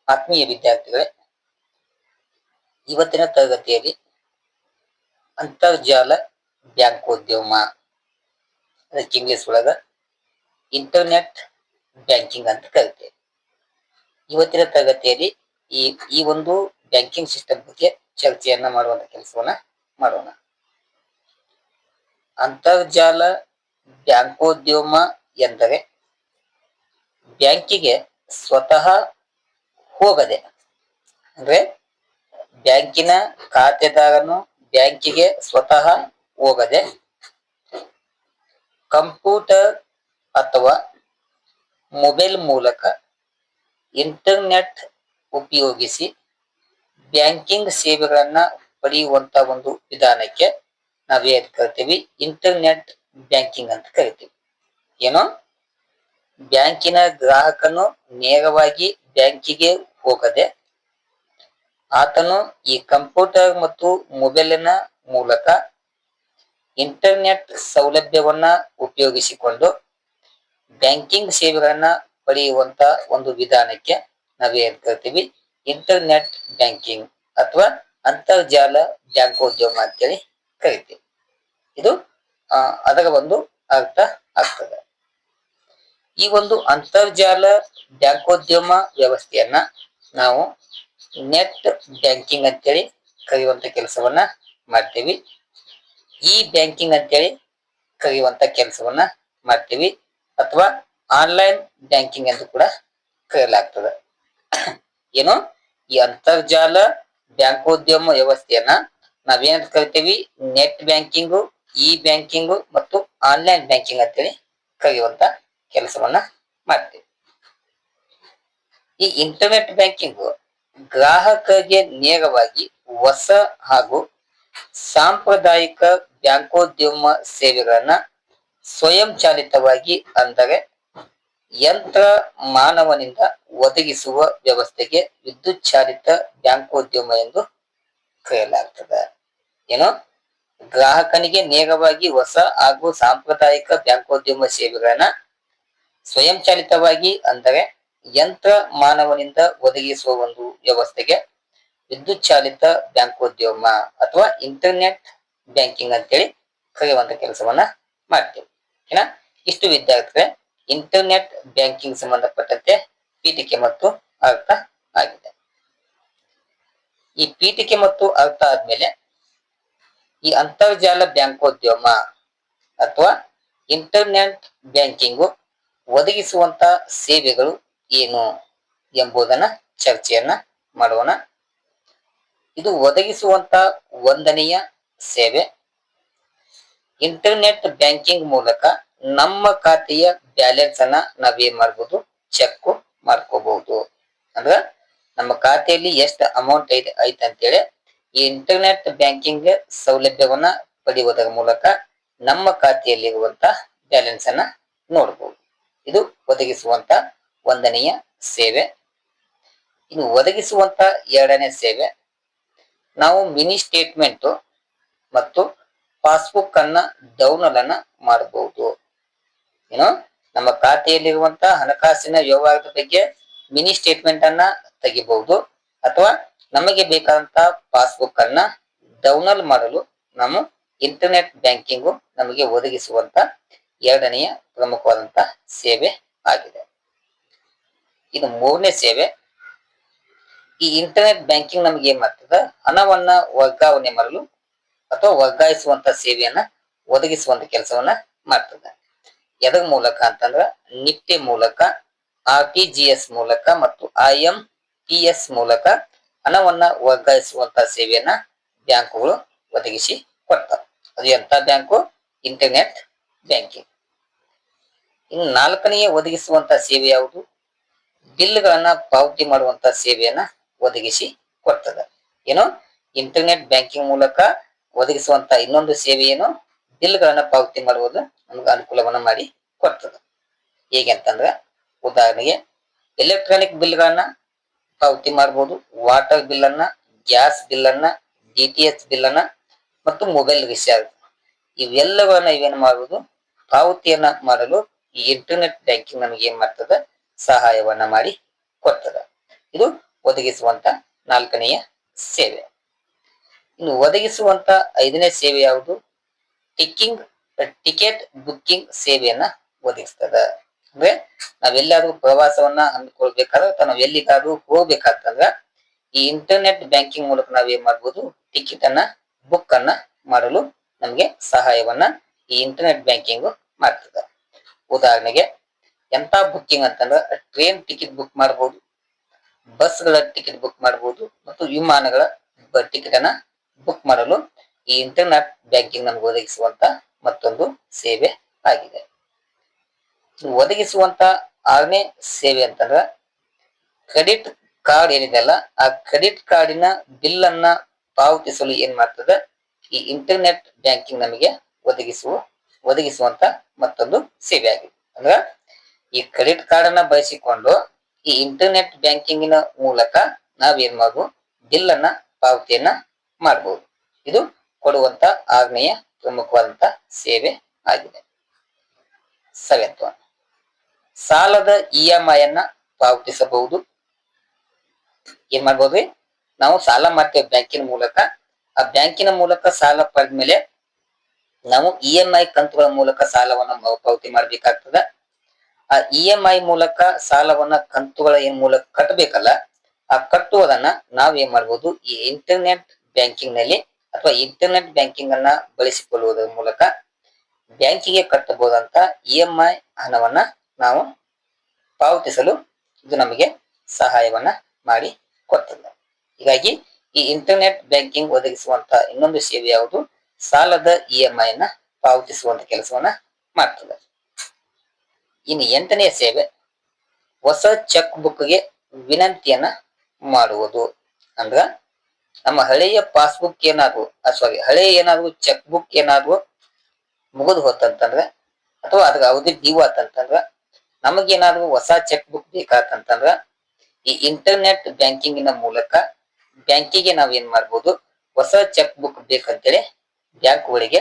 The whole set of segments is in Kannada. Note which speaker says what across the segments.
Speaker 1: ಆತ್ಮೀಯ ವಿದ್ಯಾರ್ಥಿಗಳೇ, ಇವತ್ತಿನ ತರಗತಿಯಲ್ಲಿ ಅಂತರ್ಜಾಲ ಬ್ಯಾಂಕೋದ್ಯಮ, ಅದಕ್ಕೆ ಇಂಗ್ಲಿಷ್ ಒಳಗ ಇಂಟರ್ನೆಟ್ ಬ್ಯಾಂಕಿಂಗ್ ಅಂತ ಕರಿತೇವೆ. ಇವತ್ತಿನ ತರಗತಿಯಲ್ಲಿ ಈ ಒಂದು ಬ್ಯಾಂಕಿಂಗ್ ಸಿಸ್ಟಮ್ ಬಗ್ಗೆ ಚರ್ಚೆಯನ್ನ ಮಾಡುವಂತ ಕೆಲಸವನ್ನ ಮಾಡೋಣ. ಅಂತರ್ಜಾಲ ಬ್ಯಾಂಕೋದ್ಯಮ ಎಂದರೆ ಬ್ಯಾಂಕಿಗೆ ಸ್ವತಃ ಹೋಗದೆ, ಅಂದ್ರೆ ಬ್ಯಾಂಕಿನ ಖಾತೆದಾರನು ಬ್ಯಾಂಕಿಗೆ ಸ್ವತಃ ಹೋಗದೆ ಕಂಪ್ಯೂಟರ್ ಅಥವಾ ಮೊಬೈಲ್ ಮೂಲಕ ಇಂಟರ್ನೆಟ್ ಉಪಯೋಗಿಸಿ ಬ್ಯಾಂಕಿಂಗ್ ಸೇವೆಗಳನ್ನ ಪಡೆಯುವಂತ ಒಂದು ವಿಧಾನಕ್ಕೆ ನಾವೇನ್ ಕರಿತೀವಿ, ಇಂಟರ್ನೆಟ್ ಬ್ಯಾಂಕಿಂಗ್ ಅಂತ ಕರಿತೀವಿ. ಏನೋ ಬ್ಯಾಂಕಿನ ಗ್ರಾಹಕನು ನೇರವಾಗಿ ಬ್ಯಾಂಕಿಗೆ ಹೋಗದೆ ಆತನು ಈ ಕಂಪ್ಯೂಟರ್ ಮತ್ತು ಮೊಬೈಲಿನ ಮೂಲಕ ಇಂಟರ್ನೆಟ್ ಸೌಲಭ್ಯವನ್ನ ಉಪಯೋಗಿಸಿಕೊಂಡು ಬ್ಯಾಂಕಿಂಗ್ ಸೇವೆಗಳನ್ನ ಪಡೆಯುವಂತ ಒಂದು ವಿಧಾನಕ್ಕೆ ನಾವೇನ್ ಕರಿತೀವಿ, ಇಂಟರ್ನೆಟ್ ಬ್ಯಾಂಕಿಂಗ್ ಅಥವಾ ಅಂತರ್ಜಾಲ ಬ್ಯಾಂಕೋದ್ಯಮ ಅಂತೇಳಿ ಕರಿತೀವಿ. ಇದು ಅದರ ಒಂದು ಅರ್ಥ ಆಗ್ತದೆ. ಈ ಒಂದು ಅಂತರ್ಜಾಲ ಬ್ಯಾಂಕೋದ್ಯಮ ವ್ಯವಸ್ಥೆಯನ್ನ ನಾವು ನೆಟ್ ಬ್ಯಾಂಕಿಂಗ್ ಅಂತೇಳಿ ಕರೆಯುವಂತ ಕೆಲಸವನ್ನ ಮಾಡ್ತೀವಿ. ಈ ಬ್ಯಾಂಕಿಂಗ್ ಅಂತೇಳಿ ಕರೆಯುವಂತ ಕೆಲಸವನ್ನ ಮಾಡ್ತೀವಿ, ಅಥವಾ ಆನ್ಲೈನ್ ಬ್ಯಾಂಕಿಂಗ್ ಎಂದು ಕೂಡ ಕರೆಯಲಾಗ್ತದೆ. ಏನು, ಈ ಅಂತರ್ಜಾಲ ಬ್ಯಾಂಕೋದ್ಯಮ ವ್ಯವಸ್ಥೆಯನ್ನ ನಾವೇನ್ ಕರಿತೀವಿ, ನೆಟ್ ಬ್ಯಾಂಕಿಂಗು, ಇ ಬ್ಯಾಂಕಿಂಗು ಮತ್ತು ಆನ್ಲೈನ್ ಬ್ಯಾಂಕಿಂಗ್ ಅಂತೇಳಿ ಕರೆಯುವಂತ ಕೆಲಸವನ್ನ ಮಾಡ್ತೀವಿ. ಈ ಇಂಟರ್ನೆಟ್ ಬ್ಯಾಂಕಿಂಗ್ ಗ್ರಾಹಕರಿಗೆ ನೇರವಾಗಿ ಹೊಸ ಹಾಗೂ ಸಾಂಪ್ರದಾಯಿಕ ಬ್ಯಾಂಕೋದ್ಯಮ ಸೇವೆಗಳನ್ನ ಸ್ವಯಂ ಚಾಲಿತವಾಗಿ, ಅಂದರೆ ಯಂತ್ರ ಮಾನವನಿಂದ ಒದಗಿಸುವ ವ್ಯವಸ್ಥೆಗೆ ವಿದ್ಯುತ್ ಚಾಲಿತ ಬ್ಯಾಂಕೋದ್ಯಮ ಎಂದು ಕರೆಯಲಾಗ್ತದೆ. ಏನು, ಗ್ರಾಹಕನಿಗೆ ನೇರವಾಗಿ ಹೊಸ ಹಾಗೂ ಸಾಂಪ್ರದಾಯಿಕ ಬ್ಯಾಂಕೋದ್ಯಮ ಸೇವೆಗಳನ್ನ ಸ್ವಯಂ ಚಾಲಿತವಾಗಿ, ಅಂದರೆ ಯಂತ್ರ ಮಾನವನಿಂದ ಒದಗಿಸುವ ಒಂದು ವ್ಯವಸ್ಥೆಗೆ ವಿದ್ಯುತ್ ಚಾಲಿತ ಬ್ಯಾಂಕೋದ್ಯಮ ಅಥವಾ ಇಂಟರ್ನೆಟ್ ಬ್ಯಾಂಕಿಂಗ್ ಅಂತೇಳಿ ಕರೆಯುವಂತ ಕೆಲಸವನ್ನ ಮಾಡ್ತೇವೆ. ಏನ, ಇಷ್ಟು ವಿದ್ಯಾರ್ಥಿಗಳೇ ಇಂಟರ್ನೆಟ್ ಬ್ಯಾಂಕಿಂಗ್ ಸಂಬಂಧಪಟ್ಟಂತೆ ಪೀಠಿಕೆ ಮತ್ತು ಅರ್ಥ ಆಗಿದೆ. ಈ ಪೀಠಿಕೆ ಮತ್ತು ಅರ್ಥ ಆದ್ಮೇಲೆ ಈ ಅಂತರ್ಜಾಲ ಬ್ಯಾಂಕೋದ್ಯಮ ಅಥವಾ ಇಂಟರ್ನೆಟ್ ಬ್ಯಾಂಕಿಂಗು ಒದಗಿಸುವಂತ ಸೇವೆಗಳು ಏನು ಎಂಬುದನ್ನ ಚರ್ಚೆಯನ್ನ ಮಾಡೋಣ. ಇದು ಒದಗಿಸುವಂತ ಒಂದನೆಯ ಸೇವೆ, ಇಂಟರ್ನೆಟ್ ಬ್ಯಾಂಕಿಂಗ್ ಮೂಲಕ ನಮ್ಮ ಖಾತೆಯ ಬ್ಯಾಲೆನ್ಸ್ ಅನ್ನ ನಾವೇನ್ ಮಾಡ್ಬೋದು, ಚೆಕ್ ಮಾಡ್ಕೋಬಹುದು. ಅಂದ್ರ ನಮ್ಮ ಖಾತೆಯಲ್ಲಿ ಎಷ್ಟು ಅಮೌಂಟ್ ಐತೆ ಅಂತೇಳಿ ಈ ಇಂಟರ್ನೆಟ್ ಬ್ಯಾಂಕಿಂಗ್ ಸೌಲಭ್ಯವನ್ನ ಪಡೆಯುವುದರ ಮೂಲಕ ನಮ್ಮ ಖಾತೆಯಲ್ಲಿರುವಂತ ಬ್ಯಾಲೆನ್ಸ್ ಅನ್ನ ನೋಡಬಹುದು. ಇದು ಒದಗಿಸುವಂತ ಒಂದನೆಯ ಸೇವೆ. ಇನ್ನು ಒದಗಿಸುವಂತ ಎರಡನೇ ಸೇವೆ, ನಾವು ಮಿನಿ ಸ್ಟೇಟ್ಮೆಂಟ್ ಮತ್ತು ಪಾಸ್ಬುಕ್ ಅನ್ನ ಡೌನ್ಲೋಡ್ ಅನ್ನ ಮಾಡಬಹುದು. ಏನು, ನಮ್ಮ ಖಾತೆಯಲ್ಲಿರುವಂತ ಹಣಕಾಸಿನ ವ್ಯವಹಾರದ ಬಗ್ಗೆ ಮಿನಿ ಸ್ಟೇಟ್ಮೆಂಟ್ ಅನ್ನ ತೆಗಿಬಹುದು, ಅಥವಾ ನಮಗೆ ಬೇಕಾದಂತ ಪಾಸ್ಬುಕ್ ಅನ್ನ ಡೌನ್ಲೋಡ್ ಮಾಡಲು ನಾವು ಇಂಟರ್ನೆಟ್ ಬ್ಯಾಂಕಿಂಗು ನಮಗೆ ಒದಗಿಸುವಂತ ಎರಡನೆಯ ಪ್ರಮುಖವಾದಂತ ಸೇವೆ ಆಗಿದೆ. ಇದು ಮೂರನೇ ಸೇವೆ. ಈ ಇಂಟರ್ನೆಟ್ ಬ್ಯಾಂಕಿಂಗ್ ನಮಗೆ ಏನ್ ಮಾಡ್ತದೆ, ಹಣವನ್ನ ವರ್ಗಾವಣೆ ಮಾಡಲು ಅಥವಾ ವರ್ಗಾಯಿಸುವಂತ ಸೇವೆಯನ್ನ ಒದಗಿಸುವಂತ ಕೆಲಸವನ್ನ ಮಾಡ್ತದೆ. ಎದರ ಮೂಲಕ ಅಂತಂದ್ರ ನಿಫ್ಟಿ ಮೂಲಕ, RTGS ಮೂಲಕ ಮತ್ತು IMPS ಮೂಲಕ ಹಣವನ್ನ ವರ್ಗಾಯಿಸುವಂತ ಸೇವೆಯನ್ನ ಬ್ಯಾಂಕುಗಳು ಒದಗಿಸಿ ಕೊಡ್ತಾವೆ. ಅದು ಎಂತ ಬ್ಯಾಂಕು, ಇಂಟರ್ನೆಟ್ ಬ್ಯಾಂಕಿಂಗ್. ಇನ್ನು ನಾಲ್ಕನೆಯ ಒದಗಿಸುವಂತ ಸೇವೆ ಯಾವುದು, ಬಿಲ್ಗಳನ್ನ ಪಾವತಿ ಮಾಡುವಂತ ಸೇವೆಯನ್ನ ಒದಗಿಸಿ ಕೊಡ್ತದೆ. ಏನು, ಇಂಟರ್ನೆಟ್ ಬ್ಯಾಂಕಿಂಗ್ ಮೂಲಕ ಒದಗಿಸುವಂತ ಇನ್ನೊಂದು ಸೇವೆ ಏನು, ಬಿಲ್ಗಳನ್ನ ಪಾವತಿ ಮಾಡುವುದು ನಮ್ಗೆ ಅನುಕೂಲವನ್ನ ಮಾಡಿ ಕೊಡ್ತದೆ. ಹೇಗೆ ಅಂತಂದ್ರೆ, ಉದಾಹರಣೆಗೆ ಎಲೆಕ್ಟ್ರಾನಿಕ್ ಬಿಲ್ಗಳನ್ನ ಪಾವತಿ ಮಾಡಬಹುದು, ವಾಟರ್ ಬಿಲ್ ಅನ್ನ, ಗ್ಯಾಸ್ ಬಿಲ್ ಅನ್ನ, DTH ಬಿಲ್ ಅನ್ನ ಮತ್ತು ಮೊಬೈಲ್ ರಿಚಾರ್ಜ್ ಇವೆಲ್ಲವನ್ನ ಇವೇನು ಮಾಡುವುದು, ಪಾವತಿಯನ್ನ ಮಾಡಲು ಈ ಇಂಟರ್ನೆಟ್ ಬ್ಯಾಂಕಿಂಗ್ ನಮಗೆ ಏನ್ ಮಾಡ್ತದೆ, ಸಹಾಯವನ್ನ ಮಾಡಿ ಕೊಡ್ತದೆ. ಇದು ಒದಗಿಸುವಂತ ನಾಲ್ಕನೆಯ ಸೇವೆ. ಇನ್ನು ಒದಗಿಸುವಂತ ಐದನೇ ಸೇವೆ ಯಾವುದು? ಟಿಕೆಟ್ ಬುಕ್ಕಿಂಗ್ ಸೇವೆಯನ್ನ ಒದಗಿಸ್ತದ. ಅಂದ್ರೆ ನಾವೆಲ್ಲಾದ್ರೂ ಪ್ರವಾಸವನ್ನ ಹಮ್ಮಿಕೊಳ್ಬೇಕಾದ್ರೆ ಅಥವಾ ನಾವ್ ಎಲ್ಲಿಗಾದ್ರೂ ಹೋಗ್ಬೇಕಾಗ್ತಂದ್ರ ಈ ಇಂಟರ್ನೆಟ್ ಬ್ಯಾಂಕಿಂಗ್ ಮೂಲಕ ನಾವೇನ್ ಮಾಡ್ಬೋದು? ಟಿಕೆಟ್ ಅನ್ನ ಬುಕ್ ಅನ್ನ ಮಾಡಲು ನಮ್ಗೆ ಸಹಾಯವನ್ನ ಈ ಇಂಟರ್ನೆಟ್ ಬ್ಯಾಂಕಿಂಗ್ ಮಾಡ್ತದ. ಉದಾಹರಣೆಗೆ ಎಂತ ಬುಕ್ಕಿಂಗ್ ಅಂತಂದ್ರ ಟ್ರೈನ್ ಟಿಕೆಟ್ ಬುಕ್ ಮಾಡಬಹುದು, ಬಸ್ಗಳ ಟಿಕೆಟ್ ಬುಕ್ ಮಾಡಬಹುದು ಮತ್ತು ವಿಮಾನಗಳ ಟಿಕೆಟ್ ಅನ್ನ ಬುಕ್ ಮಾಡಲು ಈ ಇಂಟರ್ನೆಟ್ ಬ್ಯಾಂಕಿಂಗ್ ನಮ್ಗೆ ಒದಗಿಸುವಂತ ಮತ್ತೊಂದು ಸೇವೆ ಆಗಿದೆ. ಒದಗಿಸುವಂತ ಆರನೇ ಸೇವೆ ಅಂತಂದ್ರ ಕ್ರೆಡಿಟ್ ಕಾರ್ಡ್ ಏನಿದೆಯಲ್ಲ, ಆ ಕ್ರೆಡಿಟ್ ಕಾರ್ಡಿನ ಬಿಲ್ ಅನ್ನ ಪಾವತಿಸಲು ಏನ್ ಮಾಡ್ತದ? ಈ ಇಂಟರ್ನೆಟ್ ಬ್ಯಾಂಕಿಂಗ್ ನಮಗೆ ಒದಗಿಸುವಂತ ಮತ್ತೊಂದು ಸೇವೆ ಆಗಿದೆ. ಅಂದ್ರ ಈ ಕ್ರೆಡಿಟ್ ಕಾರ್ಡ್ ಅನ್ನ ಬಳಸಿಕೊಂಡು ಈ ಇಂಟರ್ನೆಟ್ ಬ್ಯಾಂಕಿಂಗಿನ ಮೂಲಕ ನಾವೇನ್ ಮಾಡ್ಬೋದು? ಬಿಲ್ ಅನ್ನ ಪಾವತಿಯನ್ನ ಮಾಡಬಹುದು. ಇದು ಕೊಡುವಂತ ಆರನೆಯ ಪ್ರಮುಖವಾದಂತ ಸೇವೆ ಆಗಿದೆ. 7th one, ಸಾಲದ EMI ಅನ್ನ ಪಾವತಿಸಬಹುದು. ಏನ್ ಮಾಡ್ಬೋದ್ರಿ? ನಾವು ಸಾಲ ಮಾಡ್ತೇವೆ ಬ್ಯಾಂಕಿನ ಮೂಲಕ. ಆ ಬ್ಯಾಂಕಿನ ಮೂಲಕ ಸಾಲ ಪಡೆದ್ಮೇಲೆ ನಾವು EMI ಕಂತುಗಳ ಮೂಲಕ ಸಾಲವನ್ನ ಮರುಪಾವತಿ ಮಾಡ್ಬೇಕಾಗ್ತದ. ಆ EMI ಮೂಲಕ ಸಾಲವನ್ನ ಕಂತುಗಳ ಮೂಲಕ ಕಟ್ಟಬೇಕಲ್ಲ, ಆ ಕಟ್ಟುವುದನ್ನ ನಾವ್ ಏನ್ ಮಾಡ್ಬೋದು? ಈ ಇಂಟರ್ನೆಟ್ ಬ್ಯಾಂಕಿಂಗ್ ನಲ್ಲಿ ಅಥವಾ ಇಂಟರ್ನೆಟ್ ಬ್ಯಾಂಕಿಂಗ್ ಅನ್ನ ಬಳಸಿಕೊಳ್ಳುವುದರ ಮೂಲಕ ಬ್ಯಾಂಕಿಗೆ ಕಟ್ಟಬಹುದಂತ EMI ಹಣವನ್ನ ನಾವು ಪಾವತಿಸಲು ಇದು ನಮಗೆ ಸಹಾಯವನ್ನ ಮಾಡಿ ಕೊಡ್ತದೆ. ಹೀಗಾಗಿ ಈ ಇಂಟರ್ನೆಟ್ ಬ್ಯಾಂಕಿಂಗ್ ಒದಗಿಸುವಂತ ಇನ್ನೊಂದು ಸೇವೆ ಯಾವುದು? ಸಾಲದ EMI ಅನ್ನ ಪಾವತಿಸುವಂತ ಕೆಲಸವನ್ನ ಮಾಡ್ತದೆ. ಇನ್ನು 8ನೇ ಸೇವೆ ಹೊಸ ಚೆಕ್ ಬುಕ್ಗೆ ವಿನಂತಿಯನ್ನ ಮಾಡುವುದು. ಅಂದ್ರ ನಮ್ಮ ಹಳೆಯ ಪಾಸ್ಬುಕ್ ಏನಾದ್ರು ಹಳೆಯ ಏನಾದ್ರು ಚೆಕ್ ಬುಕ್ ಏನಾದ್ರು ಮುಗಿದು ಹೋತಂತಂದ್ರ ಅಥವಾ ಅದ್ರ ಅವಧಿ ದೀವ ಆತಂತಂದ್ರ ನಮಗೇನಾದ್ರು ಹೊಸ ಚೆಕ್ ಬುಕ್ ಬೇಕಾತಂತಂದ್ರ ಈ ಇಂಟರ್ನೆಟ್ ಬ್ಯಾಂಕಿಂಗಿನ ಮೂಲಕ ಬ್ಯಾಂಕಿಗೆ ನಾವ್ ಏನ್ ಮಾಡ್ಬೋದು? ಹೊಸ ಚೆಕ್ ಬುಕ್ ಬೇಕಂತೇಳಿ ಬ್ಯಾಂಕ್ಗಳಿಗೆ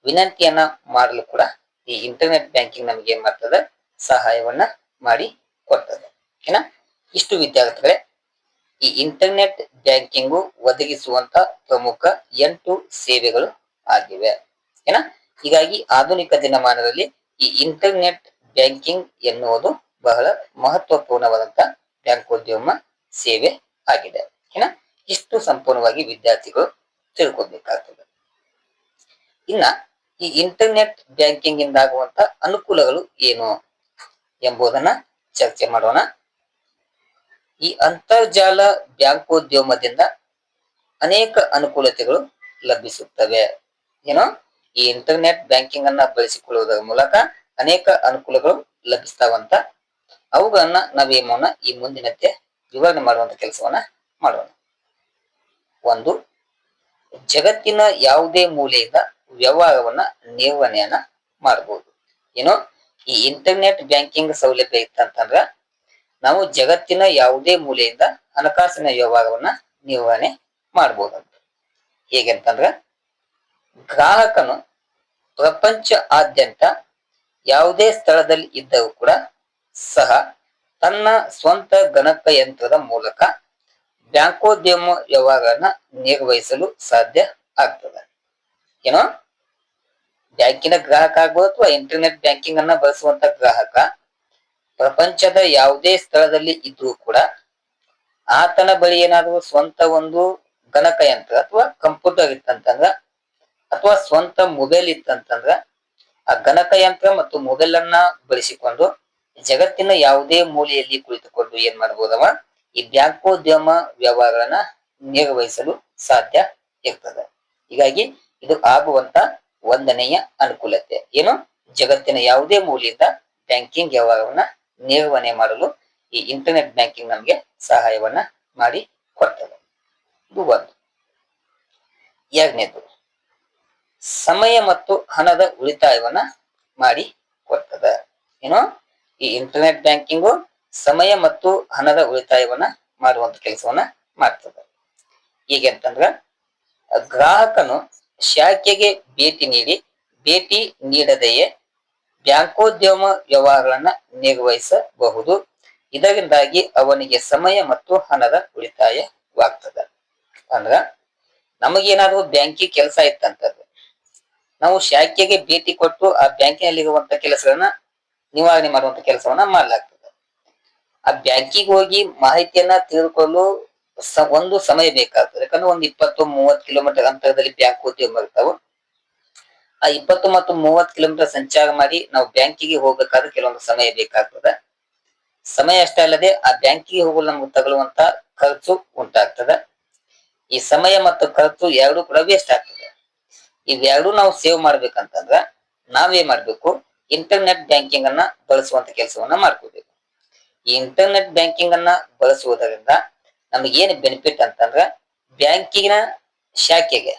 Speaker 1: ವಿನಂತಿಯನ್ನ ಮಾಡಲು ಕೂಡ ಈ ಇಂಟರ್ನೆಟ್ ಬ್ಯಾಂಕಿಂಗ್ ನಮ್ಗೆ ಏನ್ ಮಾಡ್ತದ? ಸಹಾಯವನ್ನ ಮಾಡಿ ಕೊಡ್ತದೆ. ಓಕೆನಾ? ಇಷ್ಟು ವಿದ್ಯಾರ್ಥಿಗಳೇ ಈ ಇಂಟರ್ನೆಟ್ ಬ್ಯಾಂಕಿಂಗು ಒದಗಿಸುವಂತ ಪ್ರಮುಖ 8 ಸೇವೆಗಳು ಆಗಿವೆ. ಓಕೆನಾ? ಹೀಗಾಗಿ ಆಧುನಿಕ ದಿನಮಾನದಲ್ಲಿ ಈ ಇಂಟರ್ನೆಟ್ ಬ್ಯಾಂಕಿಂಗ್ ಎನ್ನುವುದು ಬಹಳ ಮಹತ್ವಪೂರ್ಣವಾದಂತ ಬ್ಯಾಂಕೋದ್ಯಮ ಸೇವೆ ಆಗಿದೆ. ಓಕೆನಾ? ಇಷ್ಟು ಸಂಪೂರ್ಣವಾಗಿ ವಿದ್ಯಾರ್ಥಿಗಳು ತಿಳ್ಕೊಬೇಕಾಗ್ತದೆ. ಇನ್ನ ಈ ಇಂಟರ್ನೆಟ್ ಬ್ಯಾಂಕಿಂಗ್ ಇಂದಾಗುವಂತ ಅನುಕೂಲಗಳು ಏನು ಎಂಬುದನ್ನ ಚರ್ಚೆ ಮಾಡೋಣ. ಈ ಅಂತರ್ಜಾಲ ಬ್ಯಾಂಕೋದ್ಯಮದಿಂದ ಅನೇಕ ಅನುಕೂಲತೆಗಳು ಲಭಿಸುತ್ತವೆ. ಏನೋ ಈ ಇಂಟರ್ನೆಟ್ ಬ್ಯಾಂಕಿಂಗ್ ಅನ್ನ ಬಳಸಿಕೊಳ್ಳುವುದರ ಮೂಲಕ ಅನೇಕ ಅನುಕೂಲಗಳು ಲಭಿಸ್ತಾವಂತ. ಅವುಗಳನ್ನ ನಾವೇನ್ ಮಾಡೋಣ? ಈ ಮುಂದಿನಂತೆ ವಿವರಣೆ ಮಾಡುವಂತ ಕೆಲಸವನ್ನ ಮಾಡೋಣ. 1, ಜಗತ್ತಿನ ಯಾವುದೇ ಮೂಲೆಯಿಂದ ವ್ಯವಹಾರವನ್ನ ನಿರ್ವಹಣೆಯನ್ನ ಮಾಡಬಹುದು. ಏನೋ ಈ ಇಂಟರ್ನೆಟ್ ಬ್ಯಾಂಕಿಂಗ್ ಸೌಲಭ್ಯ ಇತ್ತಂತಂದ್ರ ನಾವು ಜಗತ್ತಿನ ಯಾವುದೇ ಮೂಲೆಯಿಂದ ಹಣಕಾಸಿನ ವ್ಯವಹಾರವನ್ನ ನಿರ್ವಹಣೆ ಮಾಡಬಹುದಂತ. ಹೇಗೆಂತಂದ್ರ ಗ್ರಾಹಕನು ಪ್ರಪಂಚದಾದ್ಯಂತ ಯಾವುದೇ ಸ್ಥಳದಲ್ಲಿ ಇದ್ದರೂ ಕೂಡ ಸಹ ತನ್ನ ಸ್ವಂತ ಗಣಕಯಂತ್ರದ ಮೂಲಕ ಬ್ಯಾಂಕೋದ್ಯಮ ವ್ಯವಹಾರಗಳನ್ನ ನಿರ್ವಹಿಸಲು ಸಾಧ್ಯ ಆಗ್ತದೆ. ಏನೋ ಬ್ಯಾಂಕಿನ ಗ್ರಾಹಕ ಆಗ್ಬೋದು ಅಥವಾ ಇಂಟರ್ನೆಟ್ ಬ್ಯಾಂಕಿಂಗ್ ಅನ್ನ ಬಳಸುವಂತ ಗ್ರಾಹಕ ಪ್ರಪಂಚದ ಯಾವುದೇ ಸ್ಥಳದಲ್ಲಿ ಇದ್ರೂ ಕೂಡ ಆತನ ಬಳಿ ಏನಾದ್ರು ಸ್ವಂತ ಒಂದು ಗಣಕಯಂತ್ರ ಅಥವಾ ಕಂಪ್ಯೂಟರ್ ಇತ್ತಂತಂದ್ರ ಅಥವಾ ಸ್ವಂತ ಮೊಬೈಲ್ ಇತ್ತಂತಂದ್ರ ಆ ಗಣಕಯಂತ್ರ ಮತ್ತು ಮೊಬೈಲ್ ಅನ್ನ ಬಳಸಿಕೊಂಡು ಜಗತ್ತಿನ ಯಾವುದೇ ಮೂಲೆಯಲ್ಲಿ ಕುಳಿತುಕೊಂಡು ಏನ್ ಮಾಡಬಹುದವ? ಈ ಬ್ಯಾಂಕೋದ್ಯಮ ವ್ಯವಹಾರಗಳನ್ನ ನಿರ್ವಹಿಸಲು ಸಾಧ್ಯ ಇರ್ತದೆ. ಹೀಗಾಗಿ ಇದು ಆಗುವಂತ 1ನೆಯ ಅನುಕೂಲತೆ ಏನು? ಜಗತ್ತಿನ ಯಾವುದೇ ಮೂಲೆಯಿಂದ ಬ್ಯಾಂಕಿಂಗ್ ವ್ಯವಹಾರವನ್ನ ನಿರ್ವಹಣೆ ಮಾಡಲು ಈ ಇಂಟರ್ನೆಟ್ ಬ್ಯಾಂಕಿಂಗ್ ನಮ್ಗೆ ಸಹಾಯವನ್ನ ಮಾಡಿ ಕೊಡ್ತದೆ. ಇದು 1. 2ನೇದು ಸಮಯ ಮತ್ತು ಹಣದ ಉಳಿತಾಯವನ್ನ ಮಾಡಿ ಕೊಡ್ತದೆ. ಏನು? ಈ ಇಂಟರ್ನೆಟ್ ಬ್ಯಾಂಕಿಂಗು ಸಮಯ ಮತ್ತು ಹಣದ ಉಳಿತಾಯವನ್ನ ಮಾಡುವಂತ ಕೆಲಸವನ್ನ ಮಾಡ್ತದೆ. ಹೇಗೆ ಅಂತಂದ್ರ ಗ್ರಾಹಕನು ಶಾಖೆಗೆ ಭೇಟಿ ನೀಡದೆಯೇ ಬ್ಯಾಂಕೋದ್ಯಮ ವ್ಯವಹಾರಗಳನ್ನ ನಿರ್ವಹಿಸಬಹುದು. ಇದರಿಂದಾಗಿ ಅವನಿಗೆ ಸಮಯ ಮತ್ತು ಹಣದ ಉಳಿತಾಯವಾಗ್ತದೆ. ಅಂದ್ರ ನಮಗೇನಾದ್ರೂ ಬ್ಯಾಂಕಿಗೆ ಕೆಲಸ ಇತ್ತಂತಂದ್ರೆ ನಾವು ಶಾಖೆಗೆ ಭೇಟಿ ಕೊಟ್ಟು ಆ ಬ್ಯಾಂಕಿನಲ್ಲಿರುವಂತ ಕೆಲಸಗಳನ್ನ ನಿವಾರಣೆ ಮಾಡುವಂತ ಕೆಲಸವನ್ನ ಮಾಡಲಾಗ್ತದೆ. ಆ ಬ್ಯಾಂಕಿಗೆ ಹೋಗಿ ಮಾಹಿತಿಯನ್ನ ತಿಳಿದುಕೊಳ್ಳಲು ಒಂದು ಸಮಯ ಬೇಕಾಗ್ತದೆ. ಯಾಕಂದ್ರೆ ಒಂದು 20-30 ಕಿಲೋಮೀಟರ್ ಅಂತರದಲ್ಲಿ ಬ್ಯಾಂಕ್ ಉದ್ಯಮ ಇರ್ತಾವ. ಆ 20 ಮತ್ತು 30 ಕಿಲೋಮೀಟರ್ ಸಂಚಾರ ಮಾಡಿ ನಾವು ಬ್ಯಾಂಕಿಗೆ ಹೋಗ್ಬೇಕಾದ್ರೆ ಕೆಲವೊಂದು ಸಮಯ ಬೇಕಾಗ್ತದೆ. ಸಮಯ ಅಷ್ಟೇ ಅಲ್ಲದೆ ಆ ಬ್ಯಾಂಕಿಗೆ ಹೋಗಲು ನಮ್ಗೆ ತಗಲುವಂತ ಖರ್ಚು ಉಂಟಾಗ್ತದೆ. ಈ ಸಮಯ ಮತ್ತು ಖರ್ಚು ಎರಡು ಕೂಡ ವೇಸ್ಟ್ ಆಗ್ತದೆ. ಇವೆರಡು ನಾವು ಸೇವ್ ಮಾಡ್ಬೇಕಂತಂದ್ರ ನಾವೇನ್ ಮಾಡ್ಬೇಕು, ಇಂಟರ್ನೆಟ್ ಬ್ಯಾಂಕಿಂಗ್ ಅನ್ನ ಬಳಸುವಂತ ಕೆಲಸವನ್ನ ಮಾಡ್ಕೋಬೇಕು. ಈ ಇಂಟರ್ನೆಟ್ ಬ್ಯಾಂಕಿಂಗ್ ಅನ್ನ ಬಳಸುವುದರಿಂದ ನಮಗೇನು ಬೆನಿಫಿಟ್ ಅಂತಂದ್ರ ಬ್ಯಾಂಕಿನ ಶಾಖೆಗೆ